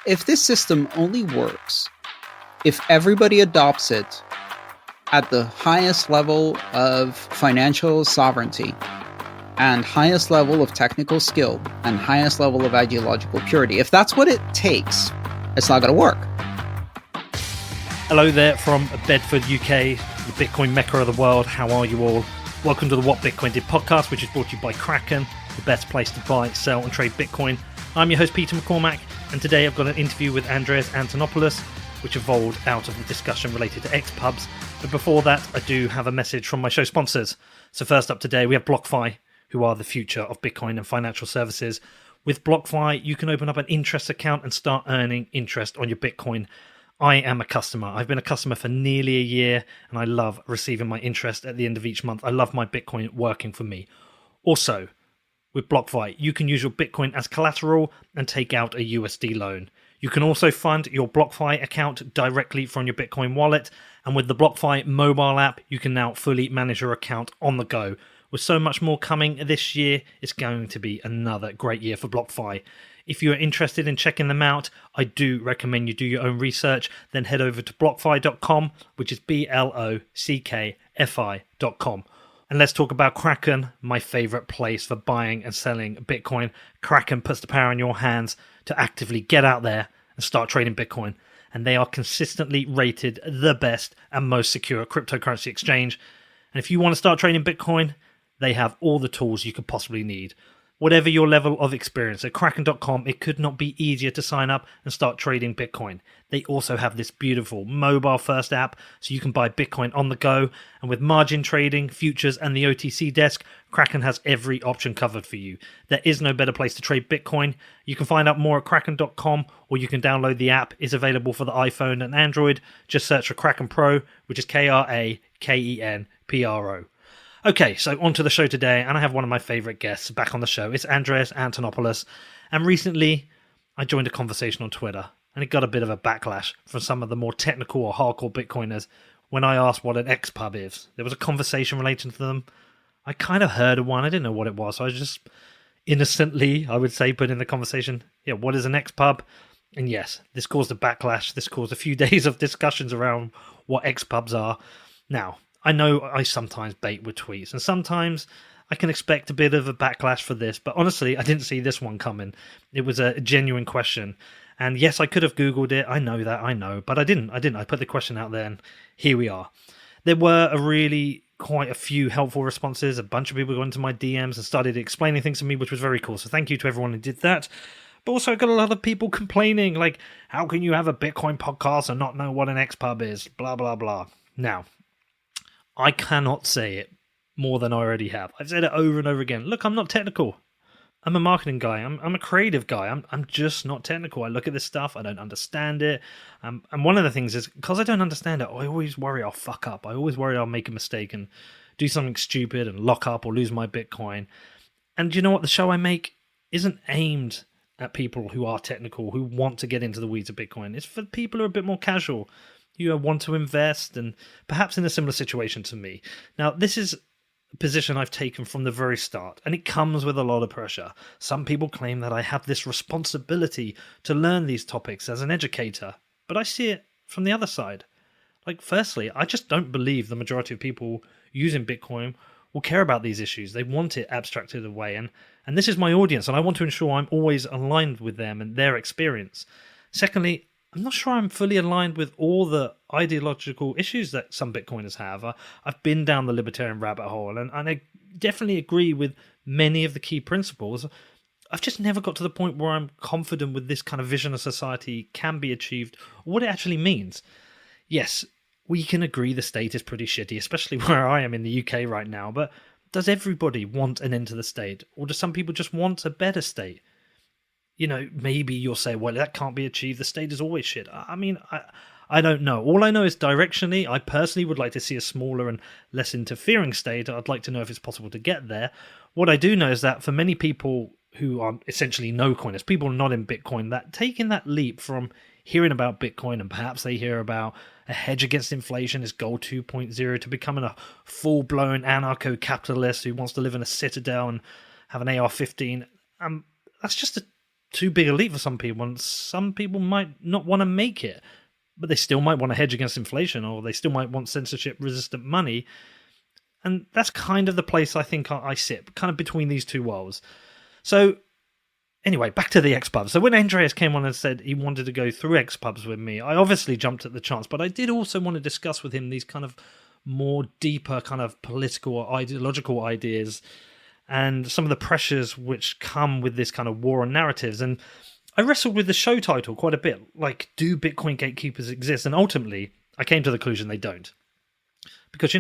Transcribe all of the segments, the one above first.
If this system only works if everybody adopts it at the highest level of financial sovereignty and highest level of technical skill and highest level of ideological purity, if that's what it takes, it's not going to work. Hello there from Bedford, UK, the Bitcoin mecca of the world. How are you all? Welcome to the What Bitcoin Did podcast, which is brought to you by Kraken, the best place to buy, sell and trade Bitcoin. I'm your host, Peter McCormack, and today I've got an interview with Andreas Antonopoulos, which evolved out of the discussion related to xPubs. But before that, I do have a message from my show sponsors. So first up today, we have BlockFi, who are the future of Bitcoin and financial services. With BlockFi, you can open up an interest account and start earning interest on your Bitcoin. I am a customer. I've been a customer for nearly a year, and I love receiving my interest at the end of each month. I love my Bitcoin working for me. Also, with BlockFi, you can use your Bitcoin as collateral and take out a USD loan. You can also fund your BlockFi account directly from your Bitcoin wallet. And with the BlockFi mobile app, you can now fully manage your account on the go. With so much more coming this year, it's going to be another great year for BlockFi. If you're interested in checking them out, I do recommend you do your own research. Then head over to blockfi.com, which is blockfi.com. And let's talk about Kraken, my favorite place for buying and selling Bitcoin. Kraken puts the power in your hands to actively get out there and start trading Bitcoin. And they are consistently rated the best and most secure cryptocurrency exchange. And if you want to start trading Bitcoin, they have all the tools you could possibly need. Whatever your level of experience, at Kraken.com, it could not be easier to sign up and start trading Bitcoin. They also have this beautiful mobile-first app, so you can buy Bitcoin on the go. And with margin trading, futures, and the OTC desk, Kraken has every option covered for you. There is no better place to trade Bitcoin. You can find out more at Kraken.com, or you can download the app. It's available for the iPhone and Android. Just search for Kraken Pro, which is KrakenPro. Okay, so on to the show today, and I have one of my favourite guests back on the show. It's Andreas Antonopoulos, and recently I joined a conversation on Twitter, and it got a bit of a backlash from some of the more technical or hardcore Bitcoiners when I asked what an xPub is. There was a conversation related to them. I kind of heard of one, I didn't know what it was, so I was just innocently, I would say, put in the conversation, yeah, what is an xPub? And yes, this caused a backlash. This caused a few days of discussions around what xPubs are. Now, I know I sometimes bait with tweets, and sometimes I can expect a bit of a backlash for this, but honestly, I didn't see this one coming. It was a genuine question, and yes, I could have Googled it, I know, but I didn't. I put the question out there, and here we are. There were quite a few helpful responses. A bunch of people got into my DMs and started explaining things to me, which was very cool, so thank you to everyone who did that. But also, I got a lot of people complaining, like, how can you have a Bitcoin podcast and not know what an xPub is? Blah, blah, blah. Now, I cannot say it more than I already have. I've said it over and over again. Look, I'm not technical. I'm a marketing guy. I'm a creative guy. I'm just not technical. I look at this stuff. I don't understand it. And one of the things is, because I don't understand it, I always worry I'll fuck up. I always worry I'll make a mistake and do something stupid and lock up or lose my Bitcoin. And you know what? The show I make isn't aimed at people who are technical, who want to get into the weeds of Bitcoin. It's for people who are a bit more casual. You want to invest and perhaps in a similar situation to me. Now, this is a position I've taken from the very start, and it comes with a lot of pressure. Some people claim that I have this responsibility to learn these topics as an educator, but I see it from the other side. Like, firstly, I just don't believe the majority of people using Bitcoin will care about these issues. They want it abstracted away, and this is my audience, and I want to ensure I'm always aligned with them and their experience. Secondly, I'm not sure I'm fully aligned with all the ideological issues that some Bitcoiners have. I've been down the libertarian rabbit hole, and I definitely agree with many of the key principles. I've just never got to the point where I'm confident with this kind of vision of society can be achieved, or what it actually means. Yes, we can agree the state is pretty shitty, especially where I am in the UK right now, but does everybody want an end to the state, or do some people just want a better state? You know, maybe you'll say, well, that can't be achieved. The state is always shit. I mean, I don't know. All I know is directionally, I personally would like to see a smaller and less interfering state. I'd like to know if it's possible to get there. What I do know is that for many people who are essentially no-coiners, people not in Bitcoin, that taking that leap from hearing about Bitcoin and perhaps they hear about a hedge against inflation, is gold 2.0, to becoming a full-blown anarcho-capitalist who wants to live in a citadel and have an AR-15, that's just a too big a leap for some people, and some people might not want to make it, but they still might want to hedge against inflation, or they still might want censorship-resistant money. And that's kind of the place I think I sit, kind of between these two worlds. So anyway, back to the xPubs. So when Andreas came on and said he wanted to go through xPubs with me, I obviously jumped at the chance, but I did also want to discuss with him these kind of more deeper kind of political or ideological ideas and some of the pressures which come with this kind of war on narratives. And I wrestled with the show title quite a bit, like, do Bitcoin gatekeepers exist? And ultimately, I came to the conclusion they don't. Because,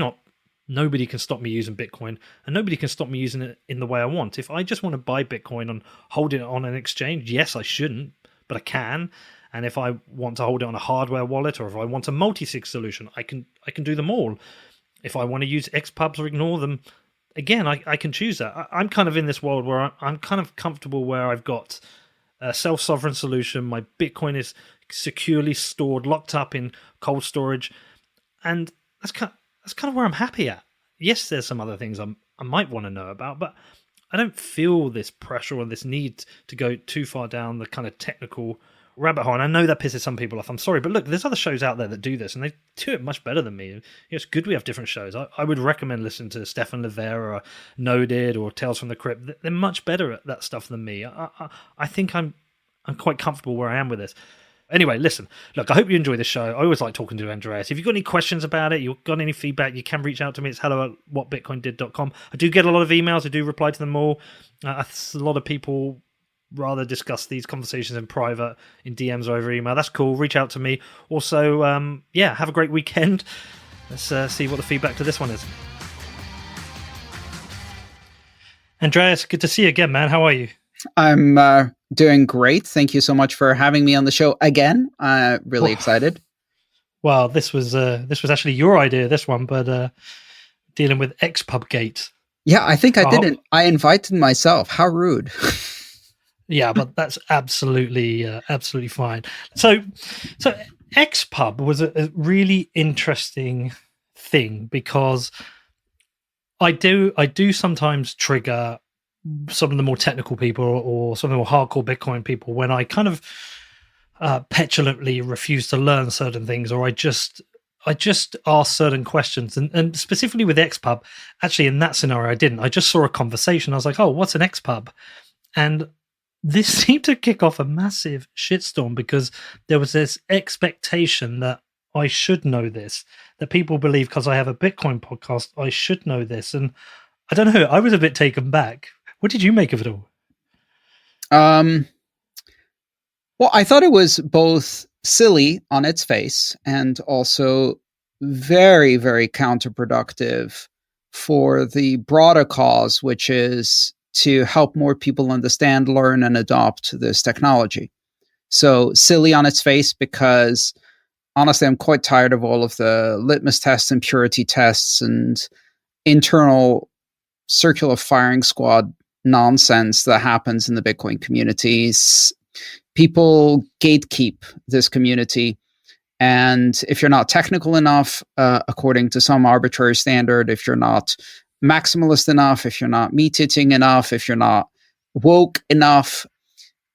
nobody can stop me using Bitcoin, and nobody can stop me using it in the way I want. If I just want to buy Bitcoin and hold it on an exchange, yes, I shouldn't, but I can. And if I want to hold it on a hardware wallet, or if I want a multi-sig solution, I can do them all. If I want to use xPubs or ignore them, again, I can choose that. I'm kind of in this world where I'm kind of comfortable where I've got a self-sovereign solution. My Bitcoin is securely stored, locked up in cold storage, and that's kind of where I'm happy at. Yes, there's some other things I might want to know about, but I don't feel this pressure or this need to go too far down the kind of technical rabbit hole. And I know that pisses some people off. I'm sorry, but look, there's other shows out there that do this, and they do it much better than me. It's good we have different shows. I would recommend listening to Stefan Levera or Noded or Tales from the Crypt. They're much better at that stuff than me. I think I'm quite comfortable where I am with this. Anyway, listen, look, I hope you enjoy the show. I always like talking to Andreas. If you've got any questions about it, you've got any feedback, you can reach out to me. It's hello@whatbitcoindid.com. I do get a lot of emails. I do reply to them all. A lot of people rather discuss these conversations in private, in DMs or over email. That's cool. Reach out to me. Also, have a great weekend. Let's see what the feedback to this one is. Andreas, good to see you again, man. How are you? I'm doing great. Thank you so much for having me on the show again. Really excited. Well, this was actually your idea, this one, but dealing with xPub Gate. Yeah, I think I didn't. I invited myself. How rude. Yeah, but that's absolutely fine. So xPub was a really interesting thing because I do sometimes trigger some of the more technical people or some of the more hardcore Bitcoin people when I kind of petulantly refuse to learn certain things, or I just ask certain questions. And specifically with xPub, actually in that scenario I didn't. I just saw a conversation. I was like, oh, what's an xPub? And this seemed to kick off a massive shitstorm because there was this expectation that I should know this, that people believe because I have a Bitcoin podcast, I should know this. And I don't know, I was a bit taken back. What did you make of it all? Well, I thought it was both silly on its face and also very, very counterproductive for the broader cause, which is to help more people understand, learn, and adopt this technology. So silly on its face because, honestly, I'm quite tired of all of the litmus tests and purity tests and internal circular firing squad nonsense that happens in the Bitcoin communities. People gatekeep this community. And if you're not technical enough, according to some arbitrary standard, if you're not maximalist enough, if you're not meat-eating enough, if you're not woke enough,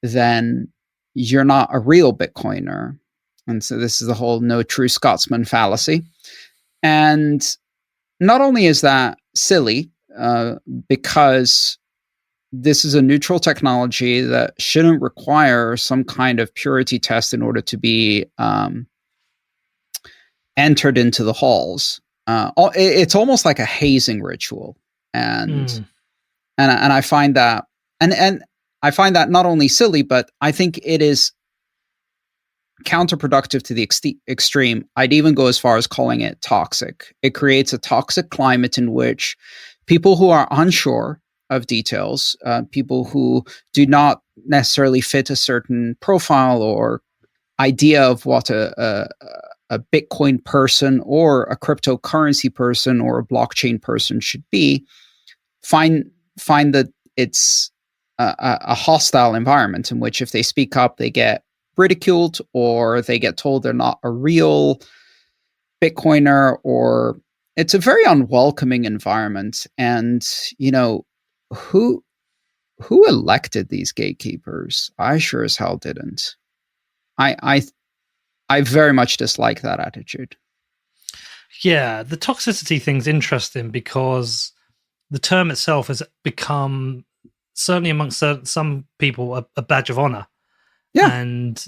then you're not a real Bitcoiner. And so this is the whole no true Scotsman fallacy. And not only is that silly, because this is a neutral technology that shouldn't require some kind of purity test in order to be entered into the halls. It's almost like a hazing ritual, and I find that and I find that not only silly, but I think it is counterproductive to the extreme. I'd even go as far as calling it toxic. It creates a toxic climate in which people who are unsure of details, people who do not necessarily fit a certain profile or idea of what a Bitcoin person or a cryptocurrency person or a blockchain person should be, find that it's a hostile environment in which if they speak up, they get ridiculed or they get told they're not a real Bitcoiner, or it's a very unwelcoming environment. And, who who elected these gatekeepers? I sure as hell didn't. I very much dislike that attitude. Yeah, the toxicity thing's interesting because the term itself has become, certainly amongst some people, a badge of honor. Yeah. And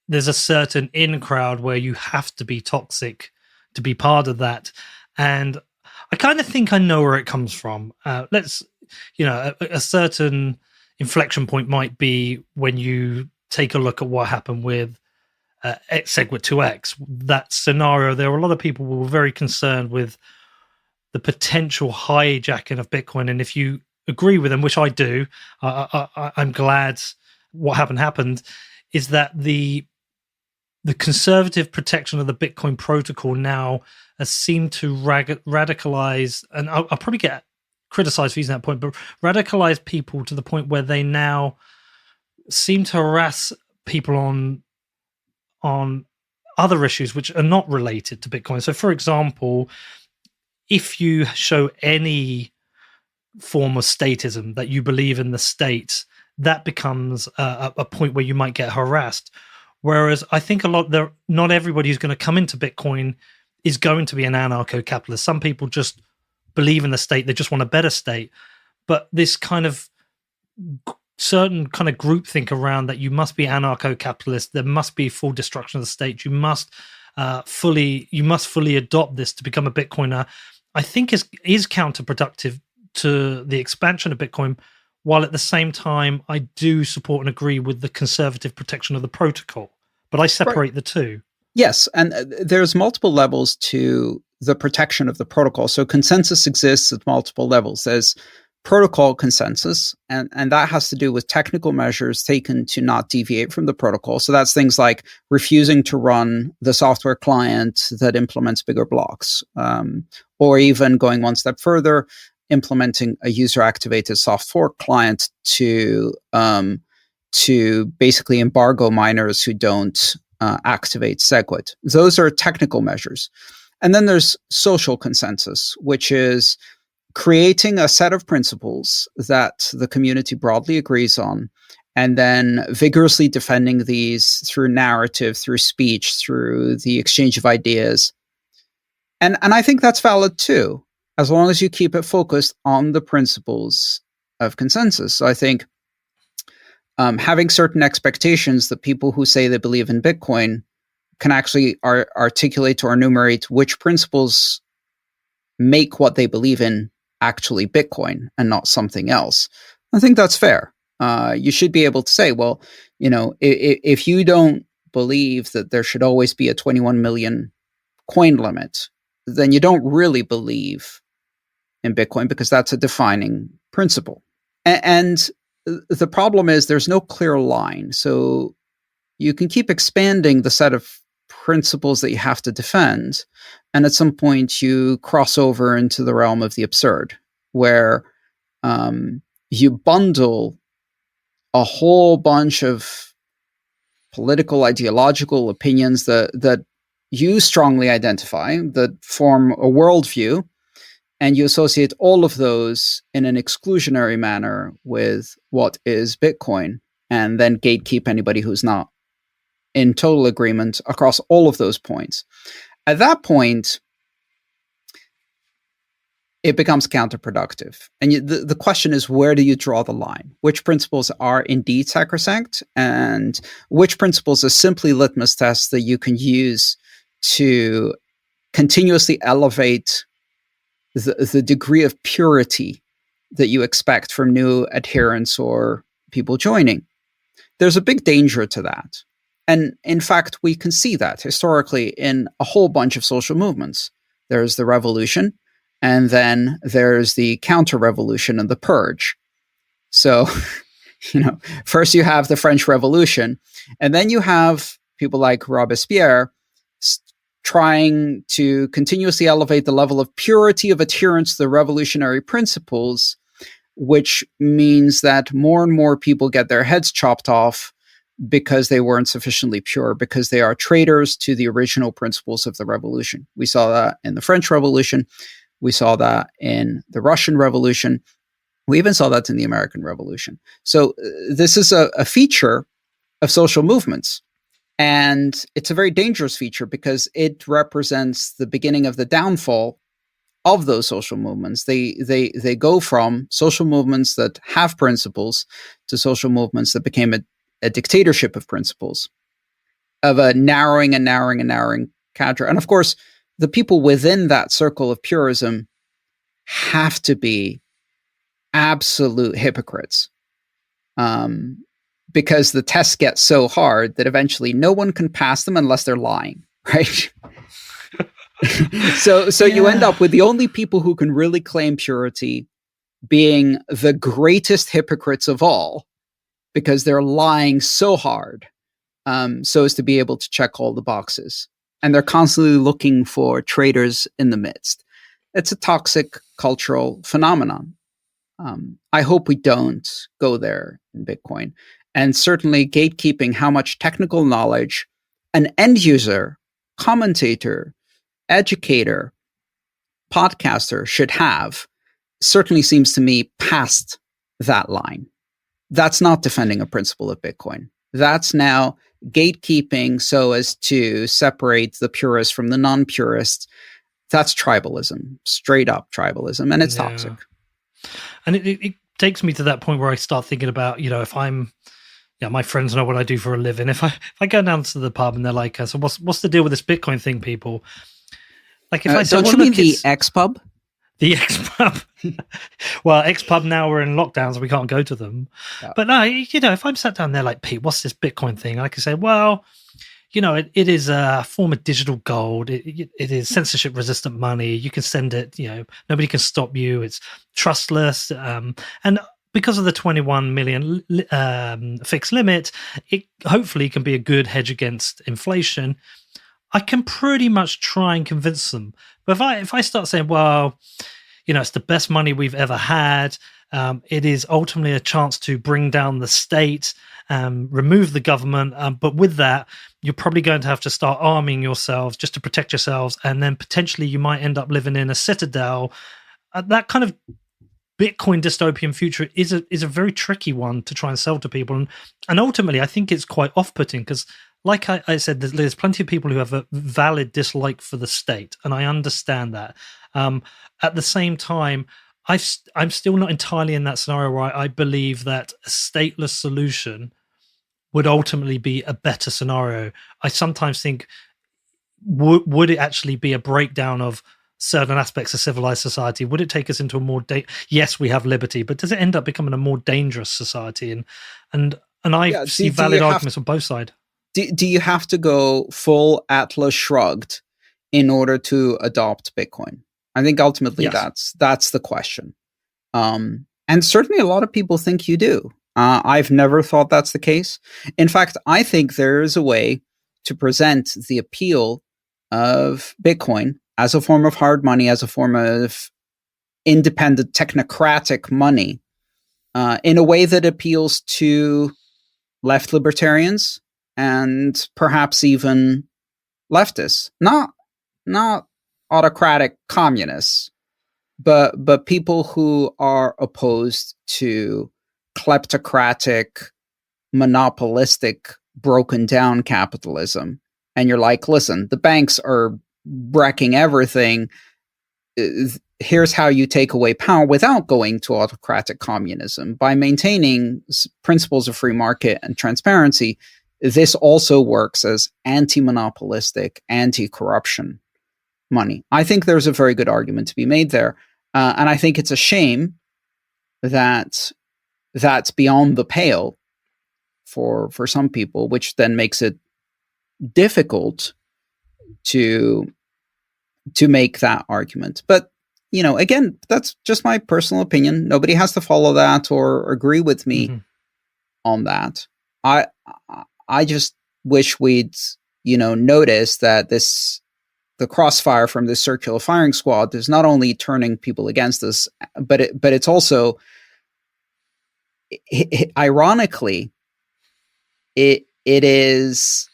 there's a certain in crowd where you have to be toxic to be part of that. And I kind of think I know where it comes from. A certain inflection point might be when you take a look at what happened with SegWit 2x. That scenario, there were a lot of people who were very concerned with the potential hijacking of Bitcoin. And if you agree with them, which I do, I'm glad what happened, is that the conservative protection of the Bitcoin protocol now has seemed to radicalize, and I'll probably get criticized for using that point, but radicalize people to the point where they now seem to harass people on other issues which are not related to Bitcoin. So, for example, if you show any form of statism that you believe in the state, that becomes a point where you might get harassed. Whereas I think not everybody who's going to come into Bitcoin is going to be an anarcho-capitalist. Some people just believe in the state; they just want a better state. But this kind of certain kind of groupthink around that you must be anarcho-capitalist, there must be full destruction of the state, you must fully adopt this to become a Bitcoiner, I think is counterproductive to the expansion of Bitcoin, while at the same time I do support and agree with the conservative protection of the protocol. But I separate the two. Yes, and there's multiple levels to the protection of the protocol. So consensus exists at multiple levels. There's protocol consensus, and that has to do with technical measures taken to not deviate from the protocol. So that's things like refusing to run the software client that implements bigger blocks, or even going one step further, implementing a user-activated soft fork client to basically embargo miners who don't activate SegWit. Those are technical measures. And then there's social consensus, which is creating a set of principles that the community broadly agrees on, and then vigorously defending these through narrative, through speech, through the exchange of ideas. And I think that's valid too, as long as you keep it focused on the principles of consensus. So I think having certain expectations that people who say they believe in Bitcoin can actually articulate or enumerate which principles make what they believe in actually Bitcoin and not something else. I think that's fair. You should be able to say, well, if you don't believe that there should always be a 21 million coin limit, then you don't really believe in Bitcoin, because that's a defining principle. And the problem is there's no clear line. So you can keep expanding the set of principles that you have to defend, and at some point you cross over into the realm of the absurd, where you bundle a whole bunch of political, ideological opinions that you strongly identify, that form a worldview, and you associate all of those in an exclusionary manner with what is Bitcoin, and then gatekeep anybody who's not in total agreement across all of those points. At that point, it becomes counterproductive. And the question is, where do you draw the line? Which principles are indeed sacrosanct, and which principles are simply litmus tests that you can use to continuously elevate the degree of purity that you expect from new adherents or people joining? There's a big danger to that. And in fact, we can see that historically in a whole bunch of social movements. There's the revolution, and then there's the counter-revolution and the purge. So, first you have the French Revolution, and then you have people like Robespierre trying to continuously elevate the level of purity of adherence to the revolutionary principles, which means that more and more people get their heads chopped off because they weren't sufficiently pure, because they are traitors to the original principles of the revolution. We saw that in the French Revolution. We saw that in the Russian Revolution. We even saw that in the American Revolution. So this is a feature of social movements. And it's a very dangerous feature because it represents the beginning of the downfall of those social movements. They go from social movements that have principles to social movements that became a dictatorship of principles, of a narrowing cadre. And of course, the people within that circle of purism have to be absolute hypocrites, because the tests get so hard that eventually no one can pass them unless they're lying, right? So you end up with the only people who can really claim purity being the greatest hypocrites of all, because they're lying so hard, so as to be able to check all the boxes. And they're constantly looking for traitors in the midst. It's a toxic cultural phenomenon. I hope we don't go there in Bitcoin. And certainly gatekeeping how much technical knowledge an end user, commentator, educator, podcaster should have certainly seems to me past that line. That's not defending a principle of Bitcoin. That's now gatekeeping so as to separate the purists from the non-purists. That's tribalism, straight up tribalism, and it's toxic. And it takes me to that point where I start thinking about, if I'm, my friends know what I do for a living. If I go down to the pub and they're like, so what's the deal with this Bitcoin thing, people? Like if I say, don't you mean the xPub? The xPub. Well, xPub now we're in lockdowns, so we can't go to them. Yeah. But no, if I'm sat down there like, Pete, what's this Bitcoin thing? I can say, well, it is a form of digital gold. It is censorship-resistant money. You can send it. Nobody can stop you. It's trustless, and because of the 21 million fixed limit, it hopefully can be a good hedge against inflation. I can pretty much try and convince them. But if I start saying, well, it's the best money we've ever had. It is ultimately a chance to bring down the state, remove the government. But with that, you're probably going to have to start arming yourselves just to protect yourselves. And then potentially you might end up living in a citadel. That kind of Bitcoin dystopian future is a very tricky one to try and sell to people. And ultimately, I think it's quite off-putting because, like I said, there's plenty of people who have a valid dislike for the state. And I understand that. At the same time, I'm still not entirely in that scenario where I believe that a stateless solution would ultimately be a better scenario. I sometimes think, would it actually be a breakdown of certain aspects of civilized society? Would it take us into a more yes, we have liberty, but does it end up becoming a more dangerous society? And I see valid arguments on both sides. Do you have to go full Atlas shrugged in order to adopt Bitcoin? I think ultimately yes. That's the question. And certainly a lot of people think you do. I've never thought that's the case. In fact, I think there is a way to present the appeal of Bitcoin as a form of hard money, as a form of independent technocratic money, in a way that appeals to left libertarians and perhaps even leftists, not autocratic communists, but people who are opposed to kleptocratic, monopolistic, broken down capitalism. And you're like, listen, the banks are wrecking everything. Here's how you take away power without going to autocratic communism. By maintaining principles of free market and transparency, this also works as anti-monopolistic, anti-corruption money. I think there's a very good argument to be made there. And I think it's a shame that that's beyond the pale for some people, which then makes it difficult to make that argument. But, again, that's just my personal opinion. Nobody has to follow that or agree with me on that. I just wish we'd, notice that the crossfire from this circular firing squad is not only turning people against us, but it's also, ironically, it is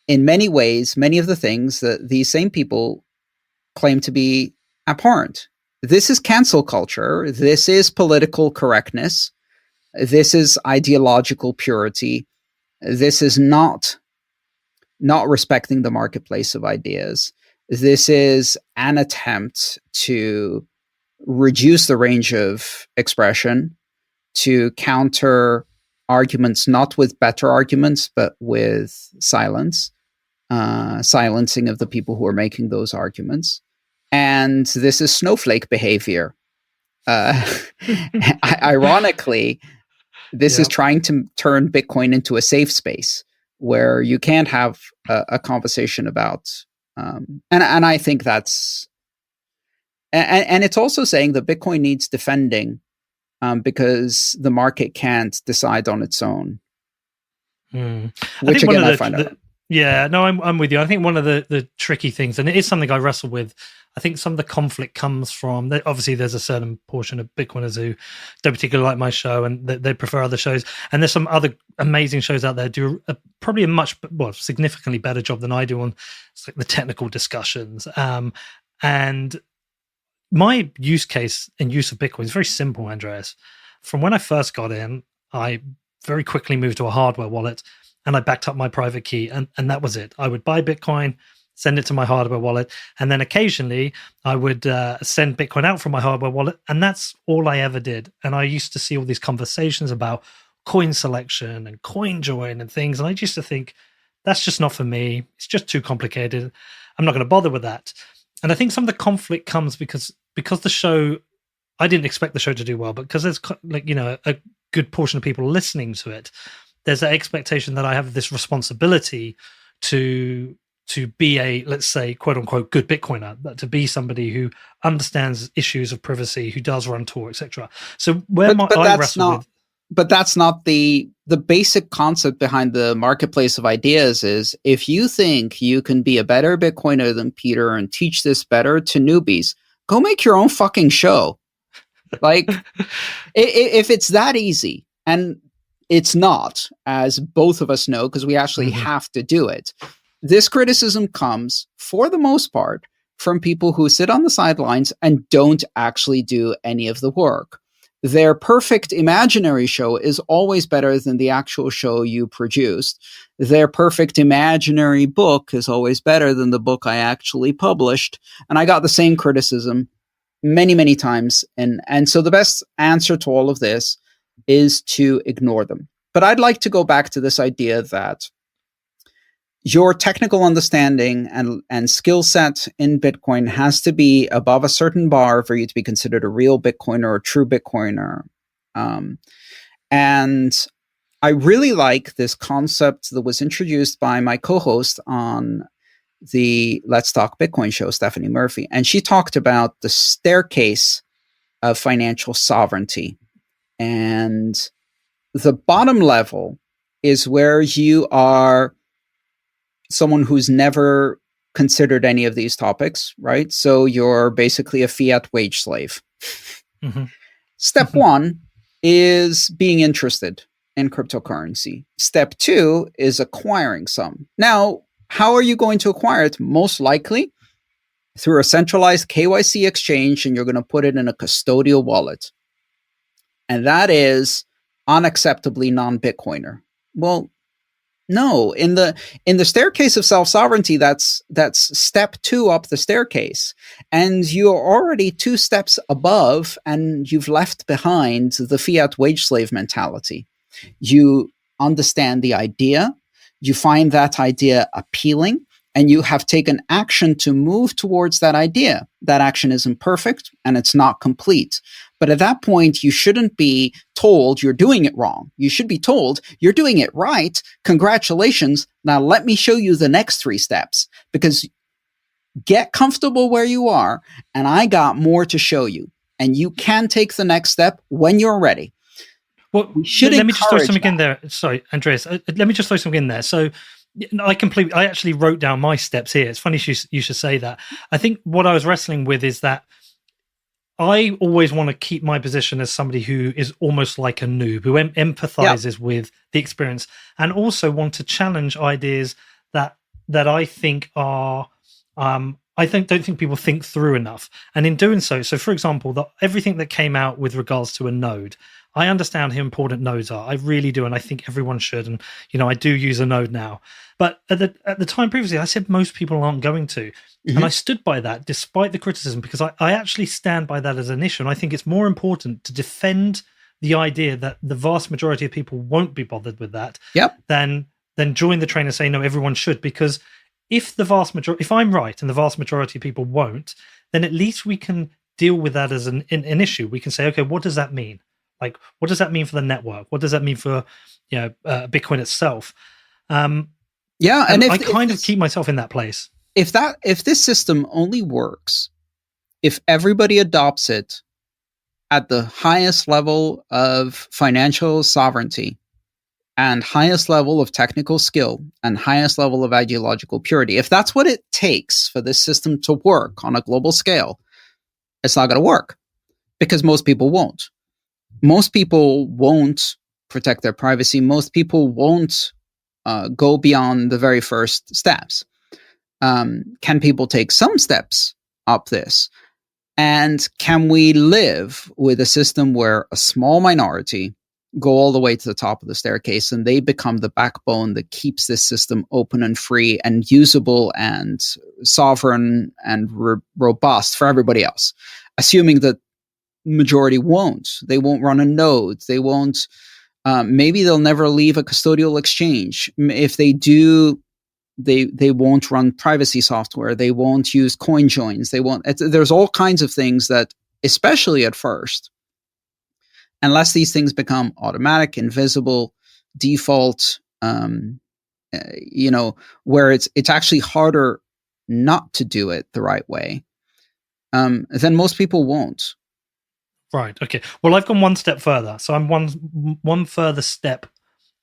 in many ways, many of the things that these same people claim to be abhorrent. this is cancel culture. This is political correctness. This is ideological purity. This is not respecting the marketplace of ideas. This is an attempt to reduce the range of expression, to counter arguments not with better arguments, but with silence, silencing of the people who are making those arguments. And this is snowflake behavior. Ironically, this is trying to turn Bitcoin into a safe space where you can't have a conversation about, and I think that's, and it's also saying that Bitcoin needs defending because the market can't decide on its own. Which again, I find out. Yeah, no, I'm with you. I think one of the tricky things, and it is something I wrestle with, I think some of the conflict comes from, obviously there's a certain portion of Bitcoiners who don't particularly like my show and they prefer other shows. And there's some other amazing shows out there do probably a significantly better job than I do on the technical discussions. And my use case and use of Bitcoin is very simple, Andreas. From when I first got in, I very quickly moved to a hardware wallet and I backed up my private key, and that was it. I would buy Bitcoin, send it to my hardware wallet, and then occasionally I would send Bitcoin out from my hardware wallet, and that's all I ever did. And I used to see all these conversations about coin selection and coin join and things, and I used to think, that's just not for me. It's just too complicated. I'm not going to bother with that. And I think some of the conflict comes because the show, I didn't expect the show to do well, but because there's a good portion of people listening to it, there's an expectation that I have this responsibility to be a, let's say, quote unquote, good Bitcoiner, to be somebody who understands issues of privacy, who does run Tor, etc. So but that's not the basic concept behind the marketplace of ideas is if you think you can be a better Bitcoiner than Peter and teach this better to newbies, go make your own fucking show. Like, if it's that easy, and it's not, as both of us know, because we actually have to do it. This criticism comes, for the most part, from people who sit on the sidelines and don't actually do any of the work. Their perfect imaginary show is always better than the actual show you produced. Their perfect imaginary book is always better than the book I actually published. And I got the same criticism many, many times. And so the best answer to all of this is to ignore them. But I'd like to go back to this idea that your technical understanding and skill set in Bitcoin has to be above a certain bar for you to be considered a real Bitcoiner or a true Bitcoiner. And I really like this concept that was introduced by my co-host on the Let's Talk Bitcoin show, Stephanie Murphy. And she talked about the staircase of financial sovereignty. And the bottom level is where you are someone who's never considered any of these topics, right? So you're basically a fiat wage slave. Step one is being interested in cryptocurrency. Step two is acquiring some. Now, how are you going to acquire it? Most likely through a centralized KYC exchange, and you're going to put it in a custodial wallet. And that is unacceptably non-Bitcoiner. Well, no, in the staircase of self-sovereignty, that's step two up the staircase. And you're already 2 steps above, and you've left behind the fiat wage slave mentality. You understand the idea, you find that idea appealing, and you have taken action to move towards that idea. That action isn't perfect and it's not complete. But at that point, you shouldn't be told you're doing it wrong. You should be told you're doing it right. Congratulations. Now let me show you the next 3 steps, because get comfortable where you are, and I got more to show you. And you can take the next step when you're ready. Well, let me just throw something in there. Sorry, Andreas. Let me just throw something in there. So I actually wrote down my steps here. It's funny you should say that. I think what I was wrestling with is that I always want to keep my position as somebody who is almost like a noob, who empathizes with the experience, and also want to challenge ideas that I think are don't think people think through enough. And in doing so, for example, everything that came out with regards to a node, I understand how important nodes are. I really do, and I think everyone should. And I do use a node now. But at the time previously, I said most people aren't going to, and I stood by that despite the criticism, because I actually stand by that as an issue, and I think it's more important to defend the idea that the vast majority of people won't be bothered with that than join the train and say no, everyone should, because if I'm right and the vast majority of people won't, then at least we can deal with that as an issue. We can say, okay, what does that mean? Like, what does that mean for the network? What does that mean for Bitcoin itself? And I kind of keep myself in that place. If this system only works if everybody adopts it at the highest level of financial sovereignty and highest level of technical skill and highest level of ideological purity, if that's what it takes for this system to work on a global scale, it's not going to work because most people won't. Most people won't protect their privacy. Most people won't go beyond the very first steps. Can people take some steps up this? And can we live with a system where a small minority go all the way to the top of the staircase and they become the backbone that keeps this system open and free and usable and sovereign and robust for everybody else? Assuming that majority won't. They won't run a node. They won't. Maybe they'll never leave a custodial exchange. If they do, they won't run privacy software. They won't use coin joins. They won't. There's all kinds of things that, especially at first, unless these things become automatic, invisible, default, where it's actually harder not to do it the right way, then most people won't. Right. Okay. Well, I've gone one step further. So I'm one further step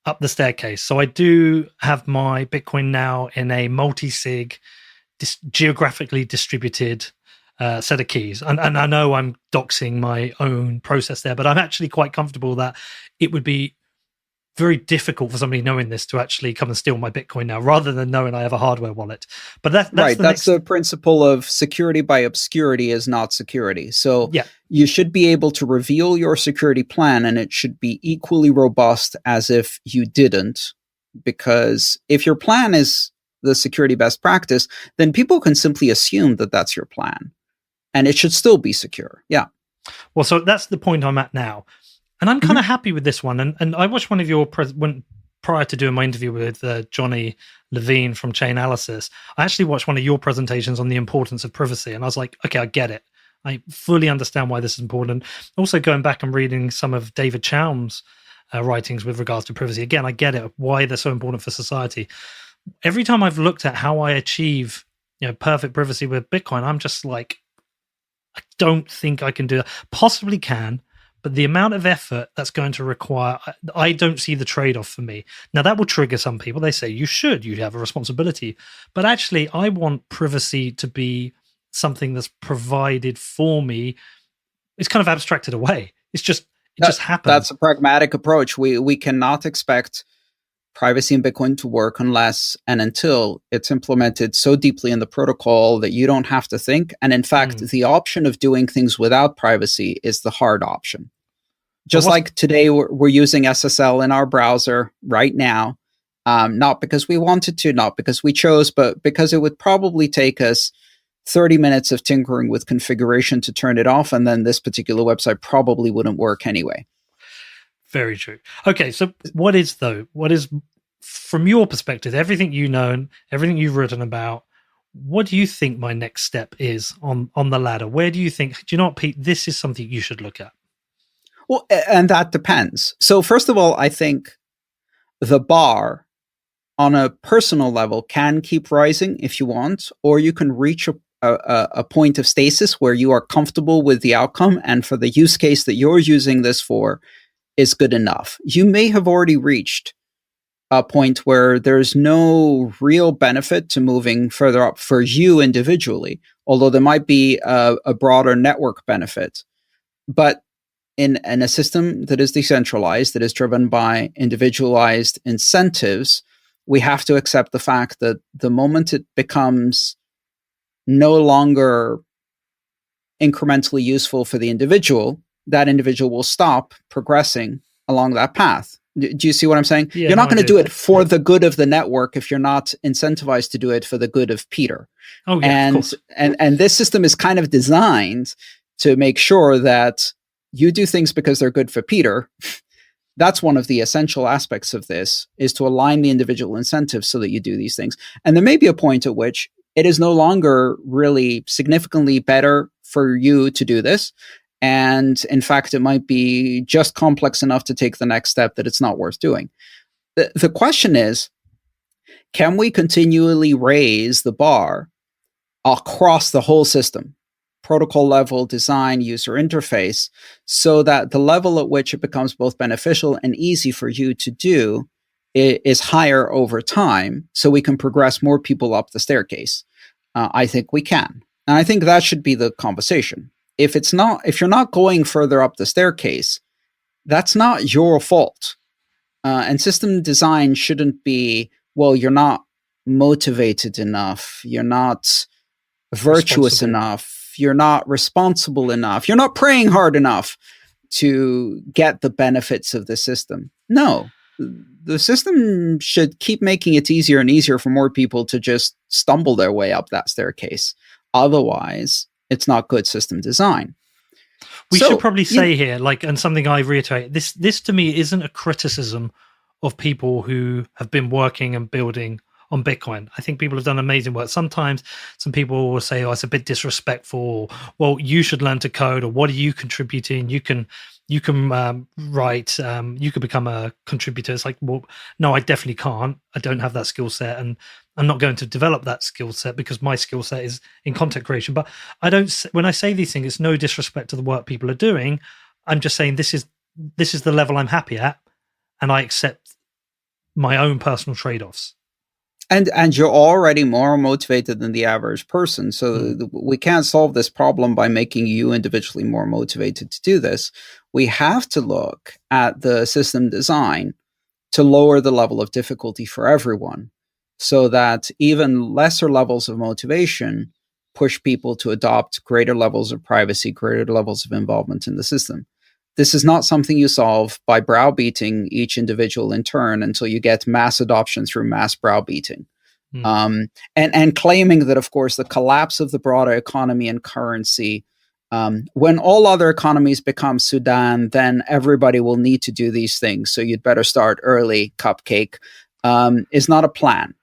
up the staircase. So I do have my Bitcoin now in a multi-sig, geographically distributed set of keys. And I know I'm doxing my own process there, but I'm actually quite comfortable that it would be very difficult for somebody knowing this to actually come and steal my Bitcoin now, rather than knowing I have a hardware wallet. But that's right. That's the principle of security by obscurity is not security. So you should be able to reveal your security plan, and it should be equally robust as if you didn't. Because if your plan is the security best practice, then people can simply assume that that's your plan, and it should still be secure. Yeah. Well, so that's the point I'm at now. And I'm kind of happy with this one. And I watched one of your, prior to doing my interview with Johnny Levine from Chainalysis, I actually watched one of your presentations on the importance of privacy. And I was like, okay, I get it. I fully understand why this is important. Also going back and reading some of David Chaum's writings with regards to privacy. Again, I get it, why they're so important for society. Every time I've looked at how I achieve perfect privacy with Bitcoin, I'm just like, I don't think I can do that. Possibly can. But the amount of effort that's going to require, I don't see the trade-off for me. Now, that will trigger some people. They say, you have a responsibility. But actually, I want privacy to be something that's provided for me. It's kind of abstracted away. It just happens. That's a pragmatic approach. We cannot expect privacy in Bitcoin to work unless and until it's implemented so deeply in the protocol that you don't have to think. And in fact, the option of doing things without privacy is the hard option. Just like today, we're using SSL in our browser right now, not because we wanted to, not because we chose, but because it would probably take us 30 minutes of tinkering with configuration to turn it off. And then this particular website probably wouldn't work anyway. Very true. Okay, so what is, from your perspective, everything you know, everything you've written about, what do you think my next step is on the ladder? Where do you think, do you know what, Pete, this is something you should look at? Well, and that depends. So first of all, I think the bar on a personal level can keep rising if you want, or you can reach a point of stasis where you are comfortable with the outcome, and for the use case that you're using this for is good enough. You may have already reached a point where there's no real benefit to moving further up for you individually, although there might be a broader network benefit. But in a system that is decentralized, that is driven by individualized incentives, we have to accept the fact that the moment it becomes no longer incrementally useful for the individual, that individual will stop progressing along that path. Do you see what I'm saying? Yeah, You're no, not I going to do. do it for the good of the network if you're not incentivized to do it for the good of Peter. Oh yeah, of course. And this system is kind of designed to make sure that you do things because they're good for Peter. That's one of the essential aspects of this, is to align the individual incentives so that you do these things. And there may be a point at which it is no longer really significantly better for you to do this. And in fact, it might be just complex enough to take the next step that it's not worth doing. The question is, can we continually raise the bar across the whole system, protocol level, design, user interface, so that the level at which it becomes both beneficial and easy for you to do is higher over time, so we can progress more people up the staircase? I think we can. And I think that should be the conversation. If you're not going further up the staircase, that's not your fault. And system design shouldn't be, well, you're not motivated enough, you're not virtuous enough, you're not responsible enough, you're not praying hard enough to get the benefits of the system. No, the system should keep making it easier and easier for more people to just stumble their way up that staircase. Otherwise, it's not good system design. We should probably say here, like, and something I reiterate, this to me isn't a criticism of people who have been working and building on Bitcoin. I think people have done amazing work. Sometimes some people will say, oh, it's a bit disrespectful, or, well, you should learn to code, or what are you contributing? You can write, you could become a contributor. It's like, well, no, I definitely can't. I don't have that skill set, and I'm not going to develop that skill set because my skill set is in content creation. But I don't, when I say these things, it's no disrespect to the work people are doing. I'm just saying this is the level I'm happy at, and I accept my own personal trade-offs. And you're already more motivated than the average person. So we can't solve this problem by making you individually more motivated to do this. We have to look at the system design to lower the level of difficulty for everyone, so that even lesser levels of motivation push people to adopt greater levels of privacy, greater levels of involvement in the system. This is not something you solve by browbeating each individual in turn until you get mass adoption through mass browbeating. And claiming that, of course, the collapse of the broader economy and currency, when all other economies become Sudan, then everybody will need to do these things. So you'd better start early, cupcake, is not a plan.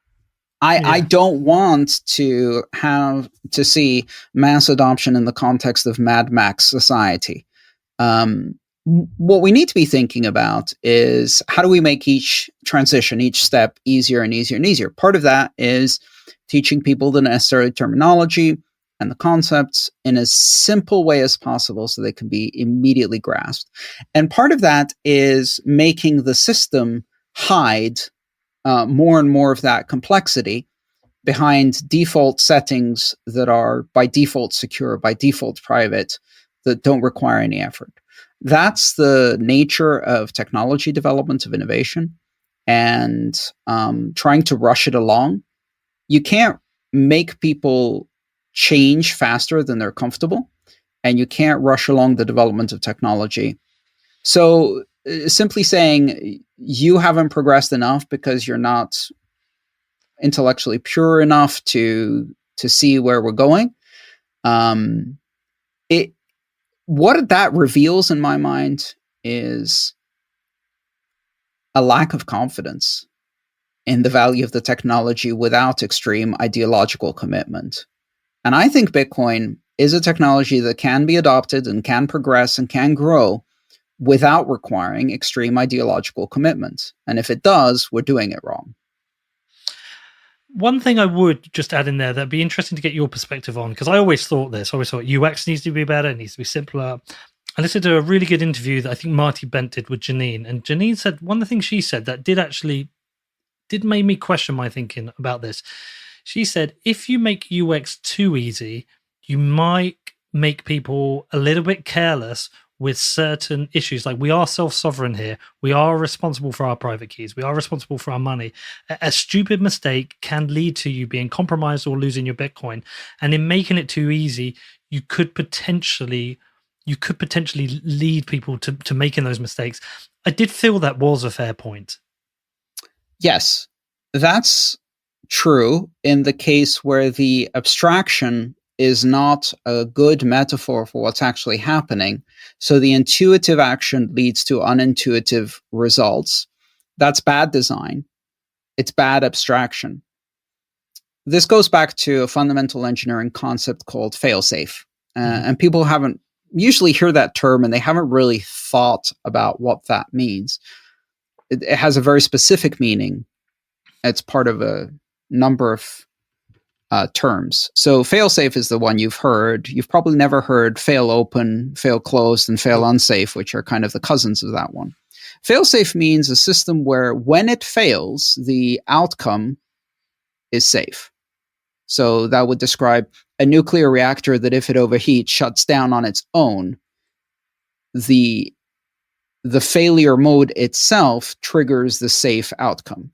I don't want to see mass adoption in the context of Mad Max society. What we need to be thinking about is, how do we make each transition, each step easier and easier and easier? Part of that is teaching people the necessary terminology and the concepts in as simple way as possible so they can be immediately grasped. And part of that is making the system hide more and more of that complexity behind default settings that are by default secure, by default private, that don't require any effort. That's the nature of technology development, of innovation, and trying to rush it along. You can't make people change faster than they're comfortable, and you can't rush along the development of technology. So simply saying you haven't progressed enough because you're not intellectually pure enough to see where we're going, what that reveals in my mind is a lack of confidence in the value of the technology without extreme ideological commitment. And I think Bitcoin is a technology that can be adopted and can progress and can grow without requiring extreme ideological commitment. And if it does, we're doing it wrong. One thing I would just add in there that'd be interesting to get your perspective on, because I always thought UX needs to be better, it needs to be simpler. I listened to a really good interview that I think Marty Bent did with Janine, and Janine said one of the things she said that did make me question my thinking about this. She said, if you make UX too easy, you might make people a little bit careless with certain issues. Like, we are self-sovereign here. We are responsible for our private keys. We are responsible for our money. A stupid mistake can lead to you being compromised or losing your Bitcoin. And in making it too easy, you could potentially lead people to making those mistakes. I did feel that was a fair point. Yes, that's true in the case where the abstraction is not a good metaphor for what's actually happening. So the intuitive action leads to unintuitive results. That's bad design. It's bad abstraction. This goes back to a fundamental engineering concept called failsafe. And people haven't usually hear that term and they haven't really thought about what that means. It has a very specific meaning. It's part of a number of terms. So failsafe is the one you've heard. You've probably never heard fail open, fail closed, and fail unsafe, which are kind of the cousins of that one. Failsafe means a system where when it fails, the outcome is safe. So that would describe a nuclear reactor that if it overheats, shuts down on its own. The failure mode itself triggers the safe outcome.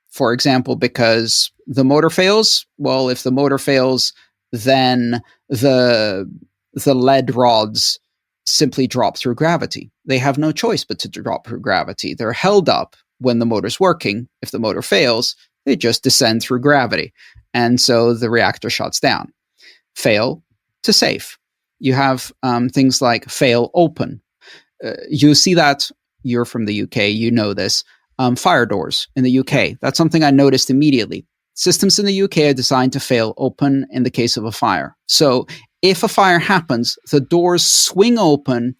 For example, because the motor fails, well, if the motor fails, then the lead rods simply drop through gravity. They have no choice but to drop through gravity. They're held up when the motor's working. If the motor fails, they just descend through gravity. And so the reactor shuts down. Fail to safe. You have things like fail open. You see that, you're from the UK, you know this. Fire doors in the UK. That's something I noticed immediately. Systems in the UK are designed to fail open in the case of a fire. So if a fire happens, the doors swing open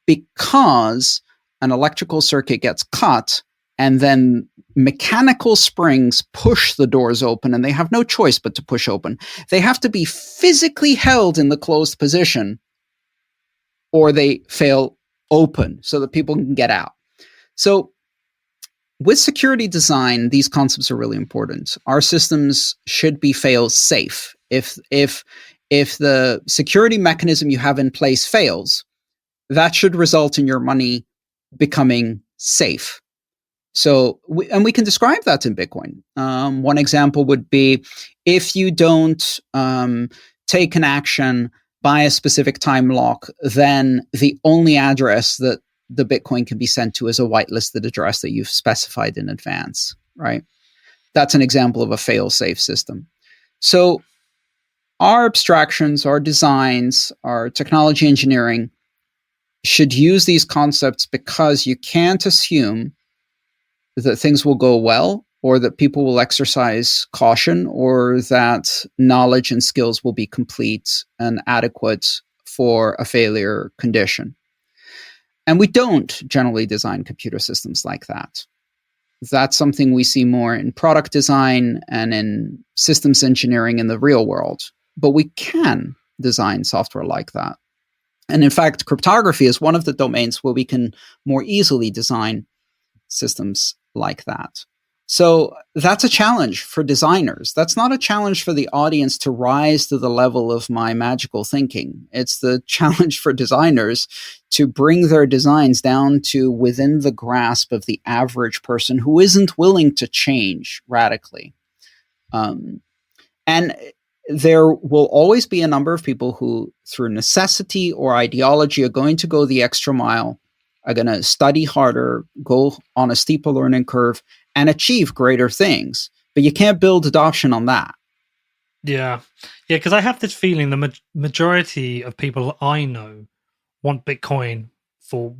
because an electrical circuit gets cut, and then mechanical springs push the doors open, and they have no choice but to push open. They have to be physically held in the closed position, or they fail open so that people can get out. So with security design, these concepts are really important. Our systems should be fail safe. If the security mechanism you have in place fails, that should result in your money becoming safe. So, we can describe that in Bitcoin. One example would be if you don't take an action by a specific time lock, then the only address that the Bitcoin can be sent to is a whitelisted address that you've specified in advance, right? That's an example of a fail-safe system. So our abstractions, our designs, our technology engineering should use these concepts because you can't assume that things will go well, or that people will exercise caution, or that knowledge and skills will be complete and adequate for a failure condition. And we don't generally design computer systems like that. That's something we see more in product design and in systems engineering in the real world. But we can design software like that. And in fact, cryptography is one of the domains where we can more easily design systems like that. So that's a challenge for designers. That's not a challenge for the audience to rise to the level of my magical thinking. It's the challenge for designers to bring their designs down to within the grasp of the average person who isn't willing to change radically. And there will always be a number of people who, through necessity or ideology, are going to go the extra mile, are going to study harder, go on a steeper learning curve, and achieve greater things. But you can't build adoption on that. Yeah, because I have this feeling the majority of people I know want Bitcoin for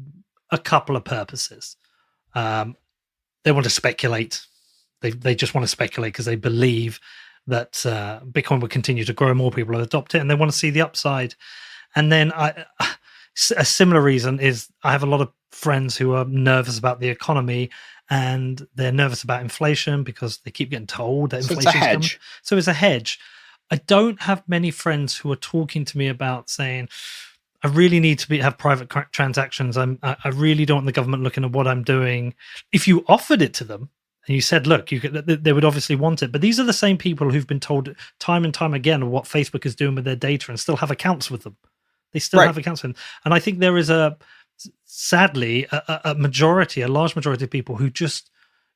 a couple of purposes. They want to speculate. They just want to speculate because they believe that Bitcoin will continue to grow, more people will adopt it, and they want to see the upside. And then a similar reason is I have a lot of friends who are nervous about the economy, and they're nervous about inflation because they keep getting told that inflation is coming. So it's a hedge. I don't have many friends who are talking to me about saying, I really need to have private transactions. I really don't want the government looking at what I'm doing. If you offered it to them and you said, look, they would obviously want it. But these are the same people who've been told time and time again what Facebook is doing with their data and still have accounts with them. They still have accounts in. And I think there is sadly, a large majority of people who just